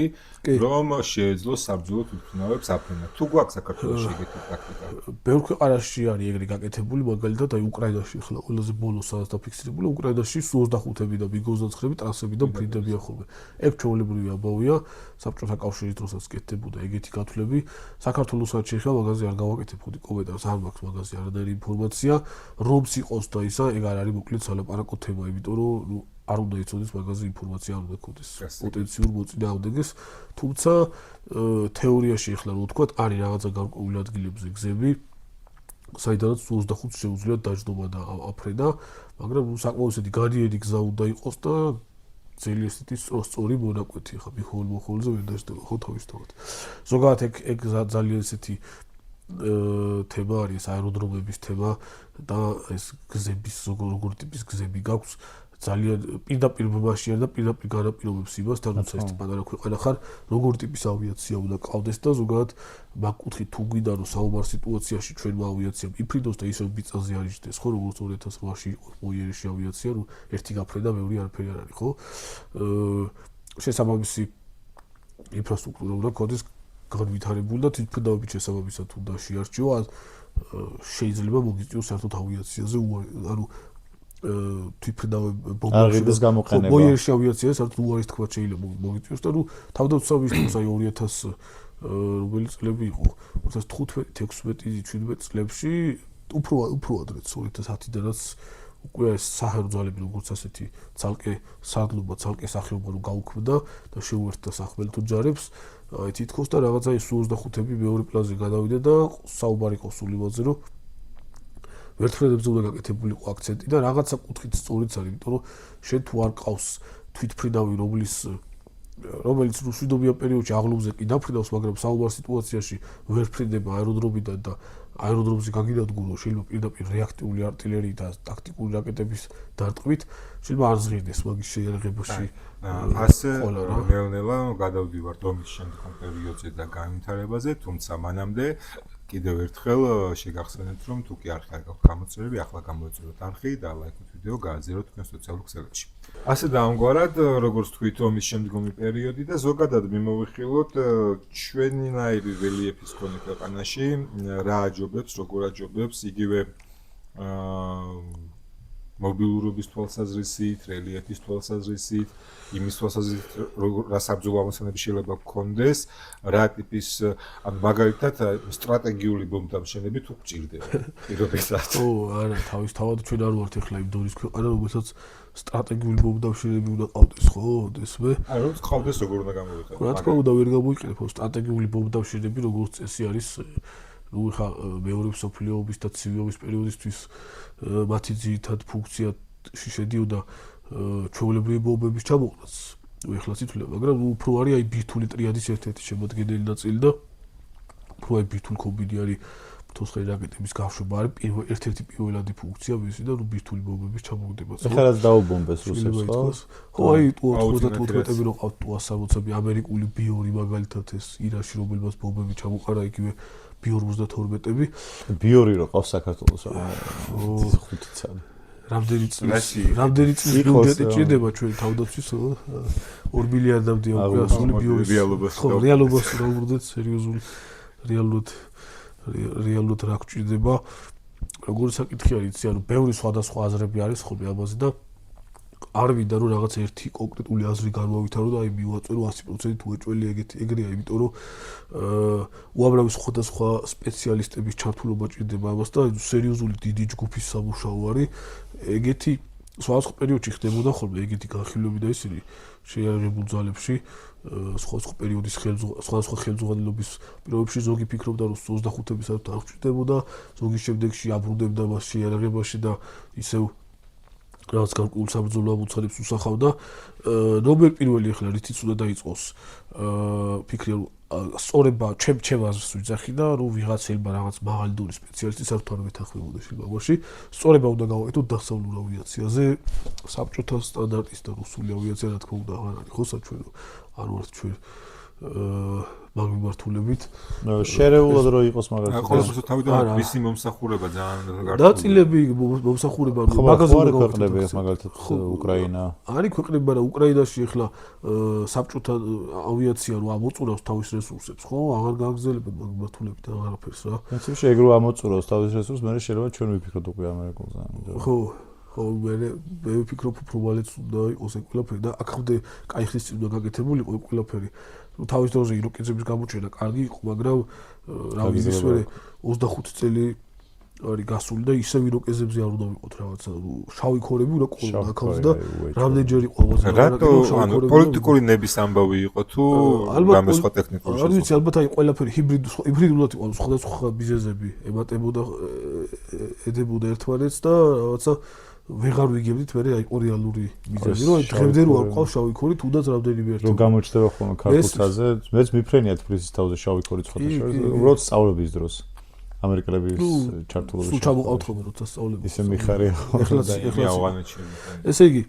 რომ შეეძლოს საბრძოლო თვითმფრინავებს აფრენა. თუ გვაქვს საქართველოში ეგეთი პრაქტიკა? ბევრ ქვეყანაში არის ეგრე გაკეთებული, მაგალითად აი უკრაინაში ახლა ყველაზე ბოლოს სადაც დაფიქსირებული, უკრაინაში 25-ები და MiG-29-ები ტრანსებიდან ფრინდებიან ხოლმე. ეგ ჩვეულებრივი ამბავია, საბჭოთა კავშირის დროსაც კეთდებოდა ეგეთი გათვლები. საქართველოსაც შეიძლება მაგაზე არ გავაკეთებ ხუთი კომენტარს, არ მაქვს მაგაზე არანაირი ინფორმაცია, რომც იყოს და ისა, ეგ არ არის მოკლედ სალაპარაკო თემა, იმიტომ რომ არ უნდა იცოდეს მაგაზე ინფორმაცია, არ უნდა ქონდეს პოტენციურ მოწინააღმდეგეს, თუმცა თეორიაში ახლა რო ვთქვათ, არის რაღაცა გარკვეული ადგილებზე გზები, საიდანაც 25-ს შეუძლიათ დაჯდომა და აფრენა, მაგრამ საკმაოდ ესეთი განიერი გზა უნდა იყოს და ძელი ესეთი სწორი მონაკვეთი, ხა მიხოლ-მოხოლზე ვერ დაჯდება, ხო თავისთავად. ზოგადად ეგ ძალიან ესეთი თემა არის, აეროდრომების თემა და ეს გზების როგორ ტიპის გზები გაქვს. ძალიან პირდაპირ მომაშია და პირდაპირ განაპირობებს იმას, თუნდაც ეს პატარა ქვეყანა ხარ, როგორ ტიპის ავიაცია უნდა ყავდეს და ზოგადად მაგ კუთხით თუ გვინდა რომ საუბარ სიტუაციაში ჩვენმა ავიაციამ იფრინოს და ისევ მიწაზე არიჯდეს, ხო, როგორც 2008-ში იყო მოიერში ავიაცია, რომ ერთი გაფრენა, მეორე არაფერი არ არის, ხო? შესაბამისი ინფრასტრუქტურა უნდა ქონდეს განვითარებული და თვითმფრინავებით შესაბამისად უნდა შეარჩიო, შეიძლება მოგიწიოს საერთოდ ავიაციაზე, ანუ თვითმფრინავი ბომბების გამოყენება. მოიერში ავიაცია საერთოდ უარის თქვა შეიძლება მოგიწიოს და ნუ თავდაცვის აი 2000 რომელი წლები იყო 2015-16-17 წლებში უფრო ადრეც 2010-დანაც უკვე ეს საჰაერო ძალები როგორც ასეთი ცალკე სარდლობა, ცალკე სახეობა რომ გაუქმდა და შეუერთდა სახმელეთო ჯარებს, აი თითქოს და რაღაცა ეს 25-ები მეორე პლანზე გადავიდა და საუბარი იყო სულ იმაზე რომ ვერტმფრენებზე უნდა გაკეთებულიყო აქცენტი და რაღაცა კუთხით სწორიც არის, იმიტომ რომ შენ თუ არ ყავს თვითმფრინავი, რომელიც მშვიდობიან პერიოდში აღლუმზე კი დაფრინავს, მაგრამ საუბარ სიტუაციაში ვერ ფრინდება აეროდრომიდან და აეროდრომზე გაგინადგურო, შეიძლება პირდაპირ რეაქტიული артиლერიით და ტაქტიკური რაკეტების დარტყმით, შეიძლება არ ზღირდეს მაგის შეიარაღებაში. ასე ნელ-ნელა გადავდივართ ომის შემდგომ პერიოდზე და განვითარებაზე, თუმცა მანამდე კიდევ ერთხელ შეგახსენებთ, რომ თუ კი არ ხარგავთ გამოწერები, ახლა გამოეწეროთ არხი და ლაიქოთ ვიდეო, გააზიაროთ თქვენ სოციალურ ქსელებში. ასე დაამგვარად, როგორც თქვით, ომის შემდგომი პერიოდი და ზოგადად მიმოვიხილოთ ჩვენნაირი რელიეფის მქონე ქვეყანაში რა აჯობებს, როგორ აჯობებს იგივე მობილურობის თვალსაზრისით, რელიეფის თვალსაზრისით, იმის თვალსაზრისით, რა საბრძოლო ამოცანები შეიძლება გქონდეს, რა ტიპის ან მაგალითად სტრატეგიული ბომბდამშენები თუ გჭირდება. პირობითად. ო, არა, თავისთავად ჩვენ არ ვართ ახლა იმ დონის ქვეყანა, რომელსაც სტრატეგიული ბომბდამშენები უნდა ყავდეს, ხო, ესმე? აი, როგორც ყავდეს, როგორ უნდა გამოვიყენო. რა თქმა უნდა, ვერ გამოიყენებ სტრატეგიული ბომბდამშენები, როგორც წესი არის ну ხა მეორე მსოფლიო ომის და ცივი ომის პერიოდისთვის მათი ძირითად ფუნქციაში შედიოდა ჩვეულებრივი ბომბების ჩამოყრაც. ну ეხლაც ითვლება, მაგრამ უფრო არის აი ბირთვული ტრიადის ერთ-ერთი შემოადგენელი ნაწილი და უფრო აი ბირთვული კომბინი არის თოსხელი რაკეტების გაშვება არის ერთ-ერთი პირველადი фунქცია მისი და ბირთვული ბომბების ჩამოგდება. ეხლა რაც დაუბომბეს რუსებს, ხო? ხო, აი Tu-95-ები რო ყავთ Tu-160-ები, ამერიკული B2 მაგალითად ეს ირანში რომელმაც ბომბები ჩამოყარა იგივე B-52-ები. B2 რო ყავს საქართველოს, ხუთი ცალი. რამდენი წლის ბიუჯეტი ჭირდება ჩვენ თავდაცვის 2 მილიარდამდე უკვე ასული B2-ის. ხო, რეალობას რა ვუძეთ სერიოზული რეალურად რა გჭირდება. როგორი საკითხი არის, იცი, ანუ ბევრი სხვადასხვა აზრები არის ხოლმე ამაზე და არ მინდა რომ რაღაც ერთი კონკრეტული აზრი განმოვითარო და აი მივაწვერო 100% უეჭველი ეგრეა, იმიტომ რომ უამრავი სხვადასხვა სპეციალისტების ჩართულობა ჭირდება ამას და სერიოზული დიდი ჯგუფის სამუშაო არის. ეგეთი სხვადასხვა პერიოდში ხდებოდა ხოლმე ეგეთი განხილვები და ისინი შეიარაღებულ ძალებში სხვადასხვა პერიოდის სხვადასხვა ხელმძღვანელობის პირობებში ზოგი ფიქრობდა რომ 25-ების არ გჭირდებოდა, ზოგი შემდეგში აბრუნდებდა მას შეიარაღებაში და ისევ რაც გარკვეულ საბრძოლო ამოცანებს უსახავდა. რომელ პირველი ახლა რითიც უნდა დაიწყოს ფიქრი რომ სწორება ჩემ აზრს ვიძახი და რომ ვიღაცებმა რაღაც მაღალი დონის სპეციალისტის არ თვითონ მეთანხმებოდა შემდგომში სწორება უნდა გავაკეთოთ დასავლურ ავიაციაზე საბჭოთა სტანდარტის და რუსული ავიაცია რა თქმა უნდა აღარ არის ხო საჩვენო არ ვართ ჩვენ მაგ მიმართულებით შერეულად რო იყოს მაგალითად ყოველთვის თავიდან მისი მომსახურება ძალიან დაწილები მომსახურება მაგაზე არ ქვეყნები მაგალითად უკრაინა არის ქვეყნები მაგრამ უკრაინაში ახლა საბჭოთა ავიაცია რო ამოწურავს თავის რესურსებს ხო აღარ გააგრძელებენ მაგ მიმართულებით აღარაფერს რა პრინციპში ეგ რო ამოწურავს თავის რესურსს მე შეიძლება ჩვენ ვიფიქროთ უკვე ამერიკულზე ხო მე ვფიქრობ უფრო მალეც უნდა იყოს ეს ყველაფერი და აქამდე კაი ხის წინ უნდა გაკეთებულიყო ეს ყველაფერი თავის დროზე იროკეზების გამოჩენა კარგი იყო მაგრამ რა ვიცი მე 25 წელი არის გასული და ისევ იროკეზებზე არ უნდა ვიყოთ რაღაცა შავი ქორები უნდა ყოლოდა აქამდე და რამდენჯერ იყო ამაზე რატო ანუ პოლიტიკური ნების ამბავი იყო თუ რამე სხვა ტექნიკური არ ვიცი ალბათ აი ყველაფერი ჰიბრიდულად იყო სხვადასხვა ბიზნესები ემატებოდა ედებოდა ერთმანეთს და რაღაცა ვეღარ ვიგებდით მე აი რეალური ბიზნესი რომ დღემდე რო არ ყავს შავი ქორი თუნდაც რამდენიმე ერთი რომ გამოჩნდება ხოლმე ქართულთაზე მეც მიფრენია თბილისის თავზე შავი ქორი ცხოთა შორის უბრალოდ სწავლების დროს ამერიკელების ჩართულობის სულ ჩამოყავთ ხოლმე როცა სწავლები ისე მიხარია ეხლა ავღანეთში ესე იგი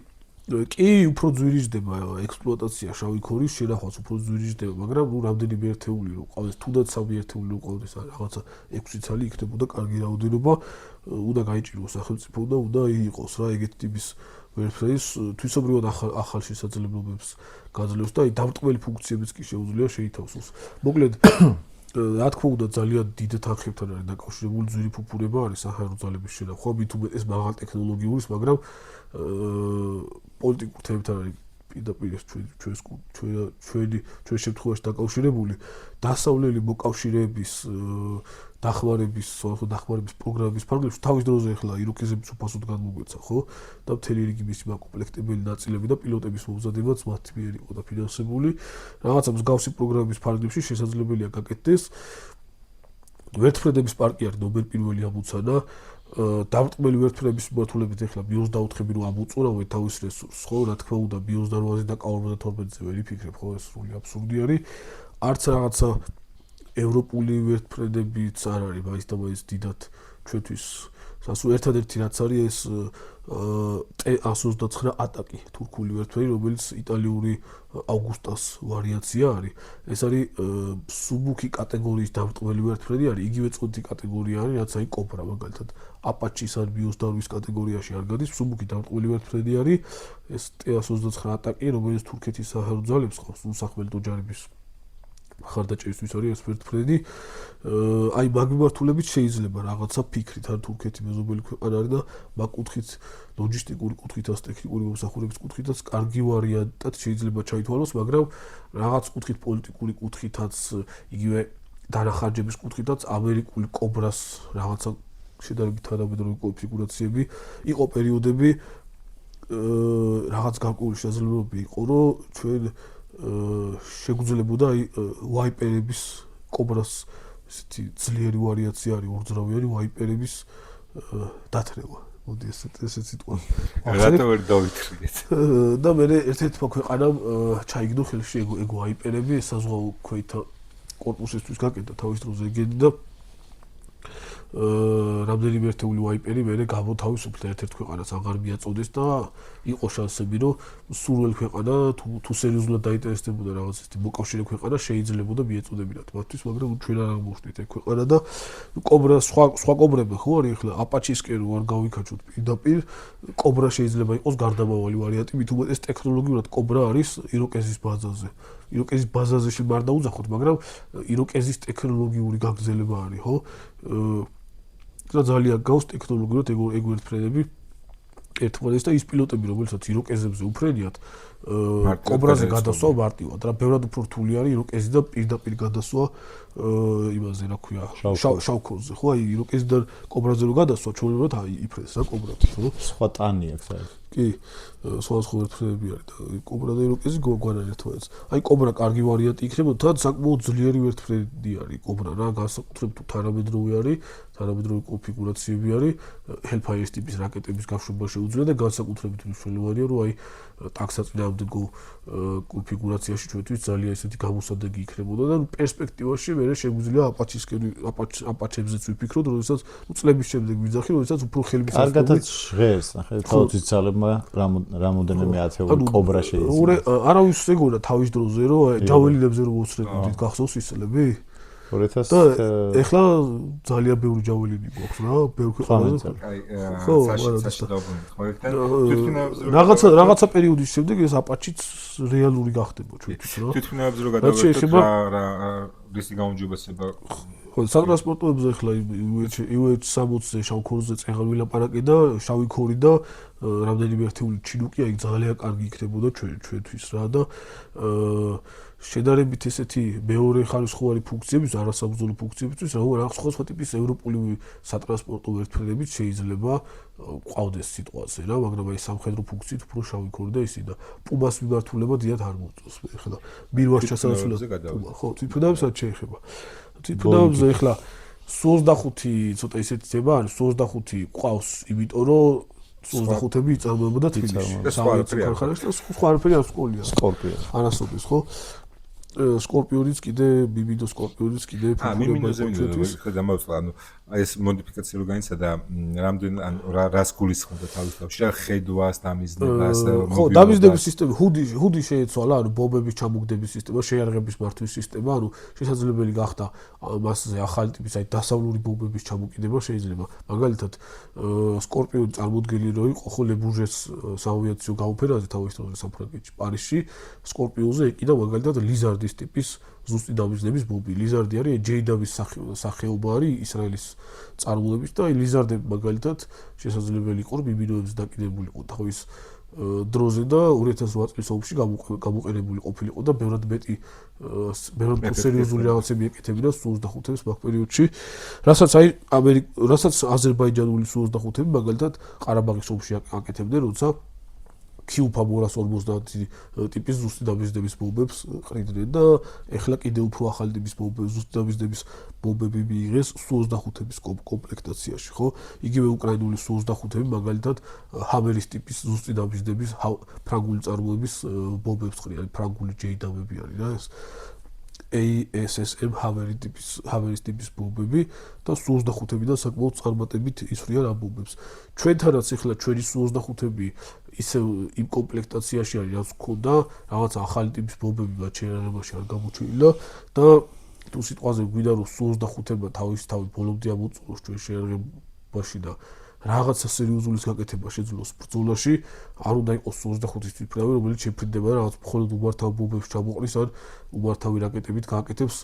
კი უფრო ძვირიჯდება ექსპლუატაცია შავი ქორის შენახვაც უფრო ძვირიჯდება მაგრამ ნუ რამდენიმე ერთეული რო ყავდეს თუნდაც სამი ერთეული რო ყავდეს რაღაცა 6 ცალი იქნებოდა კარგი რაოდენობა უნდა გაიჭიროს სახელმწიფო და უნდა იყოს რა ეგეთი ტიპის ვერაფერის თვისობრივად ახალ შესაძლებლობებს გაძლევს და აი დამტყმელი ფუნქციებიც კი შეუძლია შეითავსოს მოკლედ რა თქმა უნდა ძალიან დიდ თანხებთან არის დაკავშირებული ძვირი ფუფურება არის საჰაერო ძალების შენახვა მით უმეტეს მაღალ ტექნოლოგიურის მაგრამ პოლიტიკურ თემებთან არის პირდაპირ ჩვენ შემთხვევაში დაკავშირებული დასავლელი მოკავშირეების დახმარების პროგრამების ფარგლებში თავის დროზე ახლა იროკეზების უფასოდ განმოგვეცა ხო და მთელი რიგი მისი მაკომპლექტებელი ნაწილები და პილოტების მომზადებაც მათ მიერ იყო და ფინანსებული რაღაცა მსგავსი პროგრამების ფარგლებში შესაძლებელია გაკეთდეს ვერტმფრენების პარკი არის ნომერ პირველი ამოცანა დამტყმელი ვერტმფრენების მიმართულებით ახლა B-24-ები რო ამოწურავენ თავის რესურსს ხო რა თქმა უნდა B-28-ზე და K-52-ზე ვერ იფიქრებ ხო ეს სრული აბსურდი არის არც რაღაცა ევროპული ვერტმფრენებიც არ არის მაინც და მაინც დიდად ჩვენთვის სასუ ერთადერთი რაც არის ეს T-129 ატაკი თურქული ვერტმფრენი რომელიც იტალიური აუგუსტას ვარიაცია არის ეს არის სუბუქი კატეგორიის დამტყმელი ვერტმფრენი არის იგივე წოდითი კატეგორია არის რაც აი კობრა მაგალითად აპაჩის ან B-28-ის კატეგორიაში არ გადის სუბუქი დამტყმელი ვერტმფრენი არის ეს T-129 ატაკი რომელიც თურქეთის საჰაერო ძალებს ყავს უსახმელდო ჯარების მხარდაჭერისთვის არის ერთფერდფრენი. აი მაგ მიმართულებით შეიძლება რაღაცა ფიქრით ან თურქეთი მეზობელი ქვეყანა არის და მაგ კუთხით ლოჯისტიკური კუთხითაც ტექნიკური მომსახურების კუთხითაც კარგი ვარიანტად შეიძლება ჩაითვალოს, მაგრამ რაღაც კუთხით პოლიტიკური კუთხითაც იგივე დანახარჯების კუთხითაც ამერიკული კობრას რაღაცა შედარებით თანამედროვე კონფიგურაციები იყო პერიოდები რაღაც გარკვეული შესაძლებლობები იყო რომ ჩვენ შეგვძლებოდა აი ვაიპერების კობრას ესეთი ძლიერი ვარიაცია არის ორძრავიანი ვაიპერების დათრევა მოდი ესეთ სიტყვას რატო ვერ დავითრიეთ და მე ერთ-ერთმა ქვეყანამ ჩაიგდო ხელში ეგ ვაიპერები საზღვაო ქვეითთა კორპუსისთვის გაკეთდა თავის დროზე ეგენი და რამდენიმე ერთეული ვაიპერი მე გამოთავისუფლდა ერთ-ერთ ქვეყანას აღარ მიაწოდეს და იყო შანსები რომ სურველ ქვეყანა თუ სერიოზულად დაინტერესდებოდა რაღაც ისეთი მოკავშირე ქვეყანა შეიძლებოდა მიეწოდებინათ მათთვის მაგრამ ჩვენ არ აღმოჩნდით ეგ ქვეყანა და კობრა სხვა კობრები ხო არის ახლა აპაჩისკენ რო არ გავიქაჩოთ პირდაპირ კობრა შეიძლება იყოს გარდამავალი ვარიანტი მით უმეტეს ტექნოლოგიურად კობრა არის იროკეზის ბაზაზე იროკეზის ბაზაზე შემარ დაუძახოთ მაგრამ იროკეზის ტექნოლოგიური გაგრძელება არის ხო და ძალიან გავს ტექნოლოგიურად ეგ ერთფრენები ერთმანეთს და ის პილოტები რომელსაც იროკეზებზე უფრენიათ კობრაზე გადასვა მარტივად რა ბევრად უფრო რთული არის იროკეზი და პირდაპირ გადასვა იმაზე რა ქვია შავქორზე ხო აი იროკეზიდან კობრაზე რო გადასვა ჩვეულებრივად აი იფრენს რა კობრად ხო სხვა ტანი აქვს საერთოდ კი სხვა ერთფრენები არის და კობრა და იროკეზი გვანან ერთმანეთს აი კობრა კარგი ვარიანტი იქნება თან საკმაოდ ძლიერი ერთფრენი არის კობრა რა განსაკუთრებით თუ თანამედროვე არის თანამედროვე კონფიგურაციები არის Hellfire ტიპის რაკეტების გაშვება შეუძლია და განსაკუთრებით მნიშვნელოვანია რომ აი ტაქსაწინააღმდეგო კონფიგურაციაში ჩვენთვის ძალიან ისეთი გამოსადეგი იქნებოდა და პერსპექტივაში მე შეგვიძლია აპაჩებზეც ვიფიქროთ როდესაც წლების შემდეგ ვიძახი როდესაც უფრო ხელმისაწვდომი კარგადაც ჟღერს ნახე თავის ძალებმა რამოდენიმე ათეული კობრა შეიძლება არავის ეგონა თავის დროზე რომ ჯაველინებზე რომ მოსწრებდით გახსოვს ისლები 2000 ეხლა ძალიან ბევრი ჯაველინი გვაქვს რა ბევრი ქვეყანაზე აი რაღაცა პერიოდის შემდეგ ეს აპაჩიც რეალური გახდება ჩვენთვის რა თვითმფრინავებზე რო გადავერთოთ რა რისი გაუმჯობესება ხო სატრანსპორტოებზე ეხლა IU-60-ზე შავქორზე წეღარ ვილაპარაკე და შავი ქორი და რამდენიმე ერთეული ჩინუკი აი ძალიან კარგი იქნებოდა ჩვენთვის რა და შედარებით ესეთი მეორე ხარისხოვანი ფუნქციების არასაბრძოლო ფუნქციებისთვის რა სხვა ტიპის ევროპული სატრანსპორტო ერთფერდებით შეიძლება ყავდეს სიტყვაზე რა მაგრამ აი სამხედრო ფუნქციით უფრო შავი ქორი და ისი და პუმას მიმართულება დიდად არ მოწონს ეხლა მირვას ჩასასვლელად ხო თვითმფრინავებსაც შეეხება თვითმფრინავებზე ეხლა Su-25 ცოტა ისეთი თემა არის Su-25 ყავს იმიტომ რომ Su-25-ები იწარმოებოდა თბილისში საავიაციო ქარხანაში და სხვა არაფერი არ სკოლია სკორპიონი არასოდეს ხო სკორპიონიც კიდე ბიბიდო სკორპიონიც კიდე მიმინოზე დამავწლა ანუ ეს მოდიფიკაცია რო განიცადა რამდენ ანუ რას გულისხმობდა თავის თავში რა ხედვას დამიზნებას ხო დამიზნების სისტემა ჰუდი შეეცვალა ანუ ბომბების ჩამოგდების სისტემა შეიარაღების მართვის სისტემა ანუ შესაძლებელი გახდა მასზე ახალი ტიპის აი დასავლური ბომბების ჩამოკიდება შეიძლება მაგალითად სკორპიონი წარმოდგენილი რო იყო ხო ლებურჟეს საავიაციო გაუფერაზე თავის დროზე საფრანგეთში პარიზში სკორპიონზე ეკიდა მაგალითად ლიზარდის ტიპის ზუსტი დამიზნების ბომბი ლიზარდი არის ჯეიდავის სახეობა არის ისრაელის წარმოების და ლიზარდები მაგალითად შესაძლებელი იყო რომ მიმინოებზე დაკიდებულიყო თავის დროზე და 2008 წლის ომში გამოყენებული ყოფილიყო და ბევრად მეტი სერიოზული რაღაცები ეკეთებინა Su-25-ს მაგ პერიოდში რასაც აზერბაიჯანული Su-25-ები მაგალითად ყარაბაღის ომში აკეთებდნენ როცა Q-250 ტიპის ზუსტი დამიზნების ბომბებს ყრიდნენ და ეხლა კიდევ უფრო ახალი ტიპის ბომბები ზუსტი დამიზნების ბომბები მიიღეს Su-25-ების კომპლექტაციაში ხო იგივე უკრაინული Su-25-ები მაგალითად ჰამერის ტიპის ზუსტი დამიზნების ფრანგული წარმოების ბომბებს ყრიან ფრანგული ჯეიდამები არის რა ეს ASSM ჰამერის ტიპის ბომბები და Su-25-ებიდან საკმაოდ წარმატებით ისვრიან ამ ბომბებს ჩვენთანაც ეხლა ჩვენი Su-25-ები ისევ იმ კომპლექტაციაში არის რაც გქონდა რაღაც ახალი ტიპის ბომბები მათ შეიარაღებაში არ გამოჩენილა და თუ სიტყვაზე გვიდა რომ Su-25-ებმა თავის თავი ბოლომდე ამოწუროს ჩვენ შეიარაღებაში და რაღაცა სერიოზულის გაკეთება შეძლოს ბრძოლაში, არ უნდა იყოს 25-ის თვითმფრინავი, რომელიც შეფრინდება და რაღაც მხოლოდ უბართავ ბომბებს ჩამოყრის ან უბართავი რაკეტებით გააკეთებს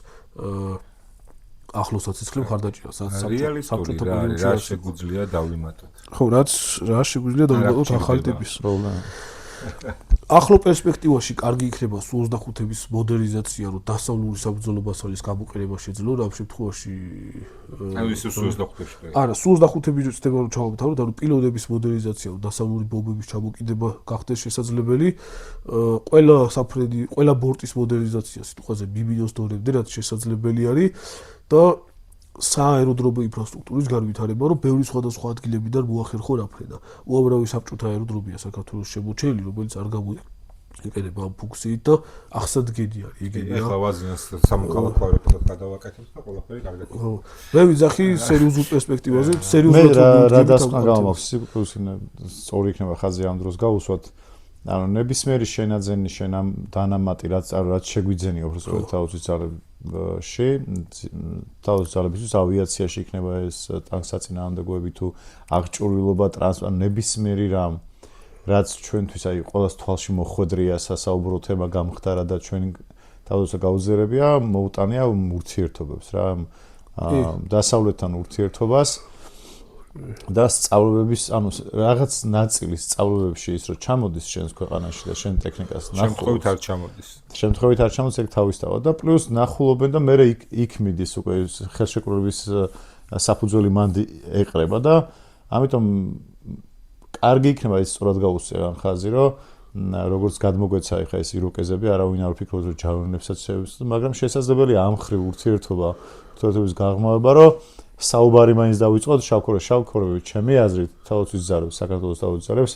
ახლოს საცეცხლე მხარდაჭერას, საბჭოთა პერიოდში რა შეგვიძლია დავიმატოთ. ხო, რა შეგვიძლია დავიმატოთ ახალი ტიპის პრობლემა. ახლო პერსპექტივაში კარგი იქნება Su-25-ების მოდერნიზაცია, რომ დასავლური საბრძოლო მასალის გამოყენება შეძლო, ამ შემთხვევაში ანუ ის Su-25-ში. არა, Su-25-ების ცდება რომ ჩავამთავროთ, ანუ პილოტების მოდერნიზაცია, რომ დასავლური ბომბების ჩამოკიდება გახდეს შესაძლებელი, ყველა საფრენი, ყველა ბორტის მოდერნიზაცია სიტყვაზე მიმინოს დონემდე, რაც შესაძლებელი არის და სააეროდრომო ინფრასტრუქტურის განვითარება, რომ ბევრი სხვადასხვა ადგილებიდან მოახერხო რაფრენა. უამრავი საბჭოთა აეროდრომია საქართველოს შემორჩენილი, რომელიც არ გამოიყენება ამ ფუნქციით და ახსადგენი არის ეგენია. ეხლა ვაზიანს სამოქალაქო აეროპორტად გადავაკეთებთ და ყველაფერი კარგად. ხო. მე ვიძახი სერიოზულ პერსპექტივაზე, სერიოზულად რა დასკვნა გამაქვს, პლუს სწორი იქნება ხაზი ამ დროს გავუსვათ. ანუ ნებისმიერი შენაძენი შენ ამ დანამატი რაც შეგვიძენია უბრალოდ თავისი ძალებში, თავისი ძალებისთვის ავიაციაში იქნება ეს ტანკსაწინააღმდეგოები თუ აღჭურვილობა ტრანსპორტ ნებისმიერი რამ რაც ჩვენთვის აი ყოველს თვალში მოხვედრია სასაუბრო თემა გამხდარა და ჩვენი თავისუფლად გაუზიარებია მოუტანია ურთიერთობებს რა დასავლეთთან ურთიერთობას და სწავლებების ანუ რაღაც ნაწილის სწავლებებში ის რომ ჩამოდის შენს ქვეყანაში და შენ ტექნიკას ნახულობთ არ ჩამოდის. შემთხვევით არ ჩამოდის ეგ თავისთავად და პლუს ნახულობენ და მე იქ მიდის უკვე ხელშეკრულების საფუძველი მანდ ეყრება და ამიტომ კარგი იქნება ის სწორად გაუსწრე ამ ხაზი რომ როგორც გადმოგვეცა ხა ეს იროკეზები არავინ არ ფიქრობს რომ ჯავერნებსაც შევეცდ მაგრამ შესაძლებელია ამ ხრივ ურთიერთობის გაღრმავება რომ საუბარი მაინც დავიწყოთ შავქორები ჩემი აზრით თავის ზარებს საქართველოს თავის ზარებს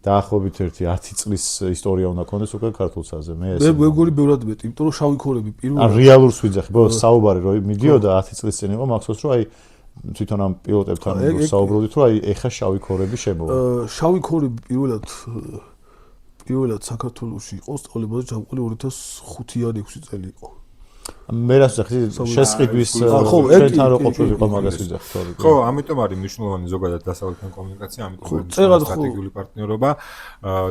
დაახლოებით 10 წლის ისტორია უნდა კონდეს უკვე ქართულსაზე მე მეგონი ბევრად მეტი იმიტომ რომ შავი ქორები პირველად რეალურს ვიძახი ბო საუბარი რომ მიდიოდა 10 წლის წინ იყო მახსოვს რომ აი თვითონ ამ პილოტებთან საუბრობდით რომ აი ეხა შავი ქორები შემოვა შავი ქორები პირველად საქართველოში იყო სწავლებაზე ჩამოყალიბებული 2005 ან 6 წელი იყო მე რას ვიძახი შესყიდვის ჩვენთან რო ყოფილიყო მაგას ვიძახი თორე ხო ამიტომ არის მნიშვნელოვანი ზოგადად დასავლეთთან კომუნიკაცია ამიტომ სტრატეგიული პარტნიორობა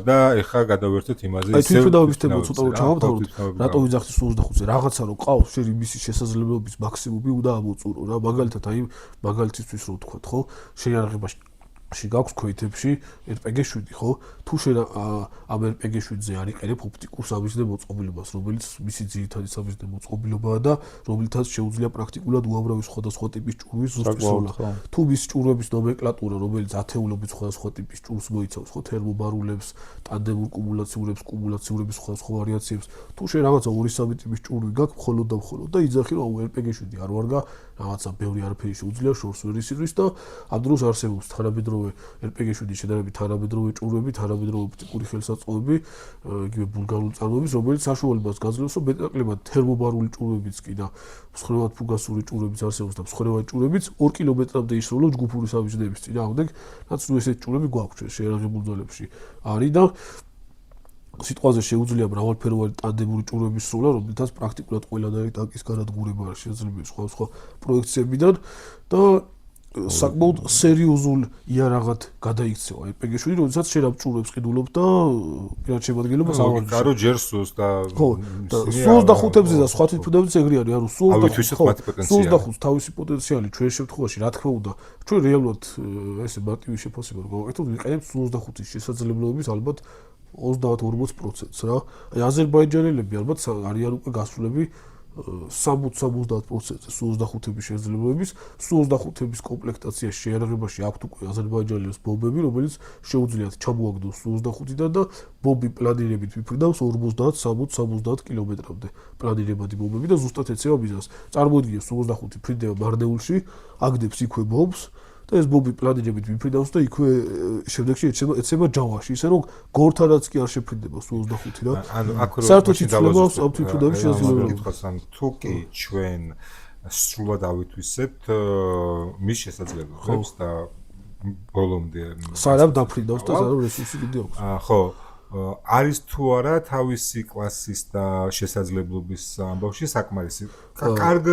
და ეხა გადავერთეთ იმაზე აი თვითმფრინავების თემა ცოტა რომ ჩავამთავროთ რატო ვიძახდი Su-25-ზე რაღაცა რომ ყავს შენ იმისი შესაძლებლობის მაქსიმუმი უნდა ამოწურო რა მაგალითად აი მაგალითისთვის რო ვთქვა ხო შეიარაღებაში გაქვს ქვეითებში RPG-7 ხო თუ შენ ამ RPG-7-ზე არ იყენებ ოპტიკურ სამიზნე მოწყობილობას რომელიც მისი ძირითადი სამიზნე მოწყობილობაა და რომლითაც შეუძლია პრაქტიკულად უამრავი სხვადასხვა ტიპის ჭურვის ზუსტი სვლა თუ მის ჭურვების ნომენკლატურა რომელიც ათეულობით სხვადასხვა ტიპის ჭურს მოიცავს ხო თერმობარულებს ტანდემურ კუმულაციურების სხვადასხვა ვარიაციებს თუ შენ რაღაცა 2-3 ტიპის ჭურვი გაქვს მხოლოდ და იძახი რომ RPG-7 არ ვარგა რაღაცა ბევრი არაფერი შეუძლია შორს ვერ ისირვის და ამ დროს არსებობს თანამედროვე RPG-7 შედარებით თანამედროვე ჭურვები, თანამედროვე ოპტიკური ხელსაწყოები, იგივე ბულგარული წარმოების, რომელიც საშუალებას გაძლევს, რომ მეტნაკლებად თერმობარული ჭურვებიც კი და მსხვერპლად ფუგასური ჭურვებიც არსებობს და მსხვერპლად ჭურვებიც 2 კილომეტრამდე ისროლოს ჯგუფური სამიზნეების წინააღმდეგ, რაც ნუ ესეთ ჭურვები გვაქვს შეიარაღებულ ძალებში. არის და სიტყვაზე შეუძლია მრავალფეროვანი ტანდემური ჭურვების სროლა, რომელთაც პრაქტიკულად ყველანაირი ტანკის განადგურება არის შესაძლებელი სხვა პროექციებიდან და საკმაოდ სერიოზულ იარაღად გადაიქცევა RPG-7, როდესაც შენ ამ ჭურვებს ყიდულობ და პირად შემადგენლობას ავარჯიშობ. გარო ჯერსოს და ხო, Su-25-ზე და სხვა თვითმფრინავებიც ეგრე არის, ანუ Su-25 თავისი პოტენციალი ჩვენ შემთხვევაში რა თქმა უნდა, ჩვენ რეალურად ესე მარტივი შეფასება რომ გავაკეთოთ, ვიყენებთ Su-25-ის შესაძლებლობების ალბათ 30-40%-ს რა. აი აზერბაიჯანელები ალბათ არიან უკვე გასულები 60-70%-ზე Su-25-ების შესაძლებლობების, Su-25-ების კომპლექტაციაში შეიარაღებაში აქვთ უკვე აზერბაიჯანელებს ბომბები, რომელიც შეუძლიათ ჩამოაგდოს Su-25-დან და ბომბი პლანირებით ვიფრინავს 50-60-70 კილომეტრამდე პლანირებადი ბომბები და ზუსტად ეცემა მიზანს. წარმოიდგინე Su-25 ფრინდება მარნეულში, აგდებს იქვე ბომბს და ეს ბომბი პლანირებით ვიფრინავს და იქვე შემდეგში ეცემა ჯავაში, ისე რომ გორთანაც კი არ შეფრინდება Su-25 რა. ანუ აქ რო საერთოდ იცვლება ამ თვითმფრინავის თუ კი ჩვენ სრულად ავითვისებთ მის შესაძლებლობებს და ბოლომდე სანამ დაფრინავს და სანამ რესურსი კიდე აქვს. ხო არის თუ არა თავისი კლასის და შესაძლებლობის ამბავში საკმარისი. კარგ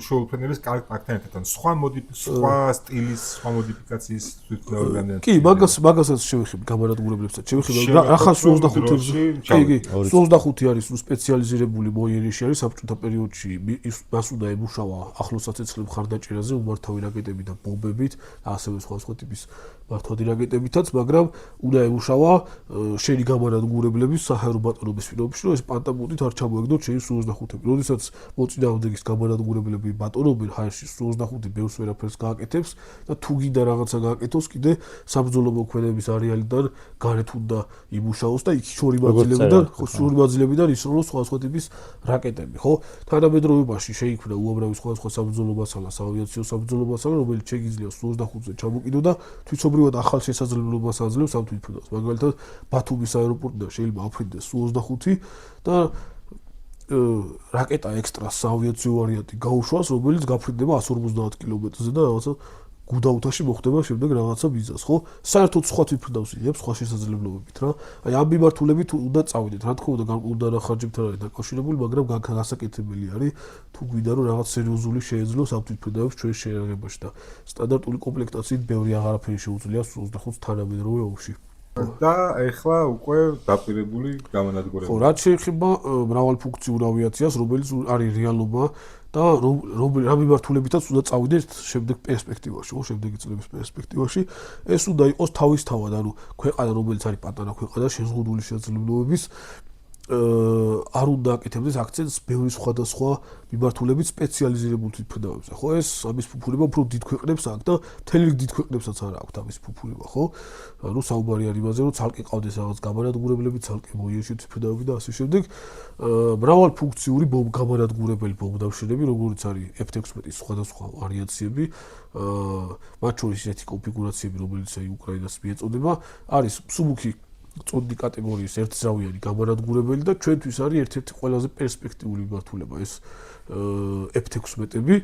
შოუფენერის კარგ პაკთან ერთად სხვა სტილის, სხვა მოდიფიკაციის თვითმფრინავებამდე. კი, მაგასაც შევეხები გამარადგურებლებსაც. შევეხები ახალ 25-ზე. კი, 25 არის სპეციალიზირებული მოიერიში არის საბჭოთა პერიოდში მას უნდა ემუშავა ახლოსაცეცხლე მხარდაჭერაზე უმართავი რაკეტები და ბომბებით, ასევე სხვა ტიპის მართავდი რაკეტებითაც, მაგრამ უნდა ემუშავა შენი გამარადგურებლების საჰაერო ბატონობის პირობებში, რომ ეს პანტაბუნდით არ ჩამოეგდოთ შენი Su-25-ები. როდესაც მოწინააღმდეგის გამარადგურებლები ბატონობენ ჰაერში Su-25 ბევრს ვერაფერს გააკეთებს და თუ გინდა რაღაცა გააკეთოს, კიდე საბრძოლო მოქმედების არეალიდან გარეთ უნდა იმუშაოს და იქ შორი მანძილებიდან ისროლოს სხვა ტიპის რაკეტები, ხო? თანამედროვეობაში შეიქმნა უამრავი სხვა საბრძოლო მასალა, საავიაციო საბრძოლო მასალა, რომელიც შეიძლება Su-25-ზე ჩამოკიდო და თვითობრივად ახალ შესაძლებლობას აძლევს ამ თვითმფრინავს. მაგალითად, ბათუმის აეროპორტიდან შეიძლება აფრინდეს Su-25 და რაკეტა ექსტრა საავიაციო ვარიანტი გაუშვას, რომელიც გაფრინდება 150 კილომეტრზე და რაღაცა გუდაუთაში მოხდება შემდეგ რაღაცა ბიზნეს, ხო? საერთოდ სხვა თვითმფრინავს იღებს სხვა შესაძლებლობებით რა. აი ამ მიმართულებით უნდა წავიდეთ. რა თქმა უნდა, განკუთვნილ დანახარჯებთან არის დაკავშირებული, მაგრამ გასაკეთებელი არის თუ გვინდა რომ რაღაც სერიოზული შეეძლოს ამ თვითმფრინავებს ჩვენ შეერაღებაში და სტანდარტული კომპლექტაციით ბევრი აღარაფერი შეუძლია Su-25-ს თანამედროვე ომში. და ეხლა უკვე დაპირებული გამანადგურება. ხო, რაც შეეხება მრავალფუნქციურ ავიაციას, რომელიც არის რეალობა და რა მიმართულებითაც უნდა წავიდეთ შემდეგ პერსპექტივაში, ხო, შემდეგი წლების პერსპექტივაში, ეს უნდა იყოს თავისთავად, ანუ ქვეყანა, რომელიც არის პატარა ქვეყანა, შეზღუდული შესაძლებლობების არ უნდა აკეთებდეს აქცენტს ბევრი სხვადასხვა მიმართულებით სპეციალიზირებულ თვითმფრინავებზე, ხო? ეს ამის ფუფურება უფრო დიდ ქვეყნებს აქვს და მთელი დიდ ქვეყნებსაც არ აქვს ამის ფუფურება, ხო? ანუ საუბარი არის იმაზე, რომ ცალკე ყავდეს რაღაც გამანადგურებლები, ცალკე მოიერში თვითმფრინავები და ასე შემდეგ. მრავალფუნქციური გამანადგურებელი ბომბდამშენები, როგორც არის F-16-ის სხვადასხვა ვარიანციები, მათ შორის ესეთი კონფიგურაციები, რომელიც აი უკრაინას მიეწოდება, არის მსუბუქი წონდი კატეგორიის ერთძრავიანი გამანადგურებელი და ჩვენთვის არის ერთ-ერთი ყველაზე პერსპექტიული მიმართულება ეს F-16-ები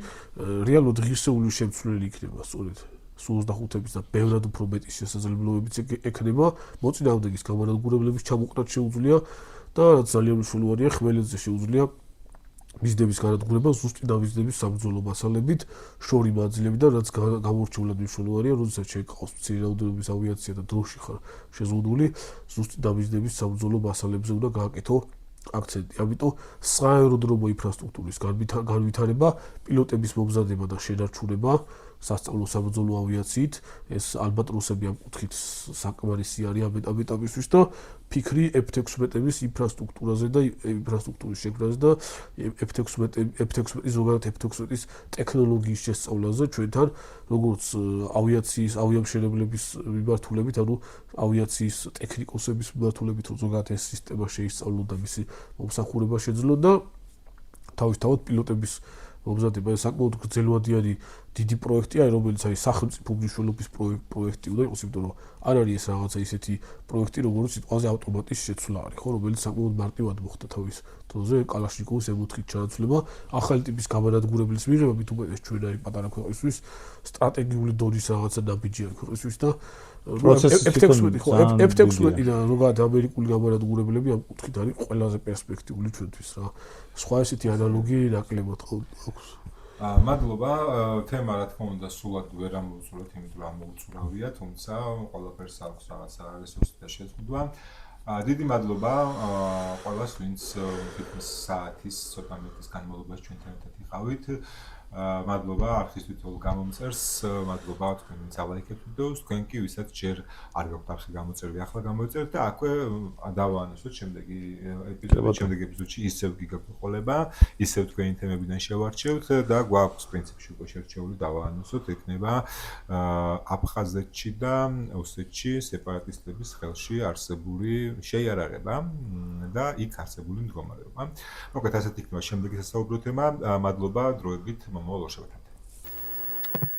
რეალურად ღირსეული შემცვლელი იქნება სწორედ Su-25-ების და ბევრად უფრო მეტი შესაძლებლობებიც ექნება მოწინააღმდეგის გამანადგურებლების ჩამოყრად შეუძლია და რაც ძალიან მნიშვნელოვანია ხმელეთზე შეუძლია მიზნების განადგურება ზუსტი დამიზნების საბრძოლო მასალებით შორი მანძილებიდან რაც გამორჩეულად მნიშვნელოვანია როდესაც შეგყავს მცირე რაოდენობის ავიაცია და დროში ხარ შეზღუდული ზუსტი დამიზნების საბრძოლო მასალებზე უნდა გააკეთო აქცენტი. ამიტომ სააეროდრომო ინფრასტრუქტურის განვითარება, პილოტების მომზადება და შენარჩუნება სასწავლო საბრძოლო ავიაციით, ეს ალბათ რუსები ამ კუთხით საკმარისი არის ამ ეტაპისთვის და ფიქრი F-16-ების ინფრასტრუქტურაზე და ინფრასტრუქტურის შექმნაზე და F-16-ის ზოგადად F-16-ის ტექნოლოგიის შესწავლაზე ჩვენთან როგორც ავიაციის ავიამშენებლების მიმართულებით, ანუ ავიაციის ტექნიკოსების მიმართულებით, რომ ზოგადად ეს სისტემა შეისწავლონ და მისი მომსახურება შეძლონ და თავისთავად პილოტების მომზადება ეს საკმაოდ გრძელვადიანი დიდი პროექტია, რომელიც არის სახელმწიფო მნიშვნელობის პროექტი უნდა იყოს, იმიტომ რომ არ არის ეს რაღაცა ისეთი პროექტი, როგორც სიტყვაზე ავტომატის შეცვლა არის, ხო, რომელიც საკმაოდ მარტივად მოხდა თავის დროზე კალაშნიკოვის M4-ით ჩანაცვლება, ახალი ტიპის გამანადგურებლის მიღება, მით უმეტეს ჩვენ არის პატარა ქვეყნისთვის სტრატეგიული დონის რაღაცა ნაბიჯი არის ქვეყნისთვის და F-16 და ზოგადად ამერიკული გამანადგურებლები ამ კუთხით არის ყველაზე პერსპექტიული ჩვენთვის რა. სხვა ესეთი ანალოგი ნაკლებად აქვს. მადლობა, თემა რა თქმა უნდა სულად ვერ ამოვუწურებთ, იმიტომ რომ ამოუწურავია, თუმცა ყველაფერს აქვს რაღაცა რესურსი და შეზღუდვა. დიდი მადლობა ყველას, ვინც თითქმის საათის ცოტა მეტის განმავლობაში ჩვენთან ერთად იყავით. მადლობა არხის თვითონ გამომწერს, მადლობა თქვენ ვინც ალაიქებთ ვიდეოს, თქვენ კი ვისაც ჯერ არ გაქვთ არხი გამოწერილი, ახლა გამოიწერეთ და აქვე დავაანონსოთ შემდეგი ეპიზოდში ისევ გიგაგვიყოლება, ისევ თქვენი თემებიდან შევარჩევთ და გვაქვს პრინციპში უკვე შერჩეული დავაანონსოთ, ექნება აფხაზეთში და ოსეთში სეპარატისტების ხელში არსებული შეიარაღება და იქ არსებული მდგომარეობა. მოკლედ ასეთ იქნება შემდეგი სასაუბრო თემა. მადლობა დროებით მომავალ ორ შაბათამდე.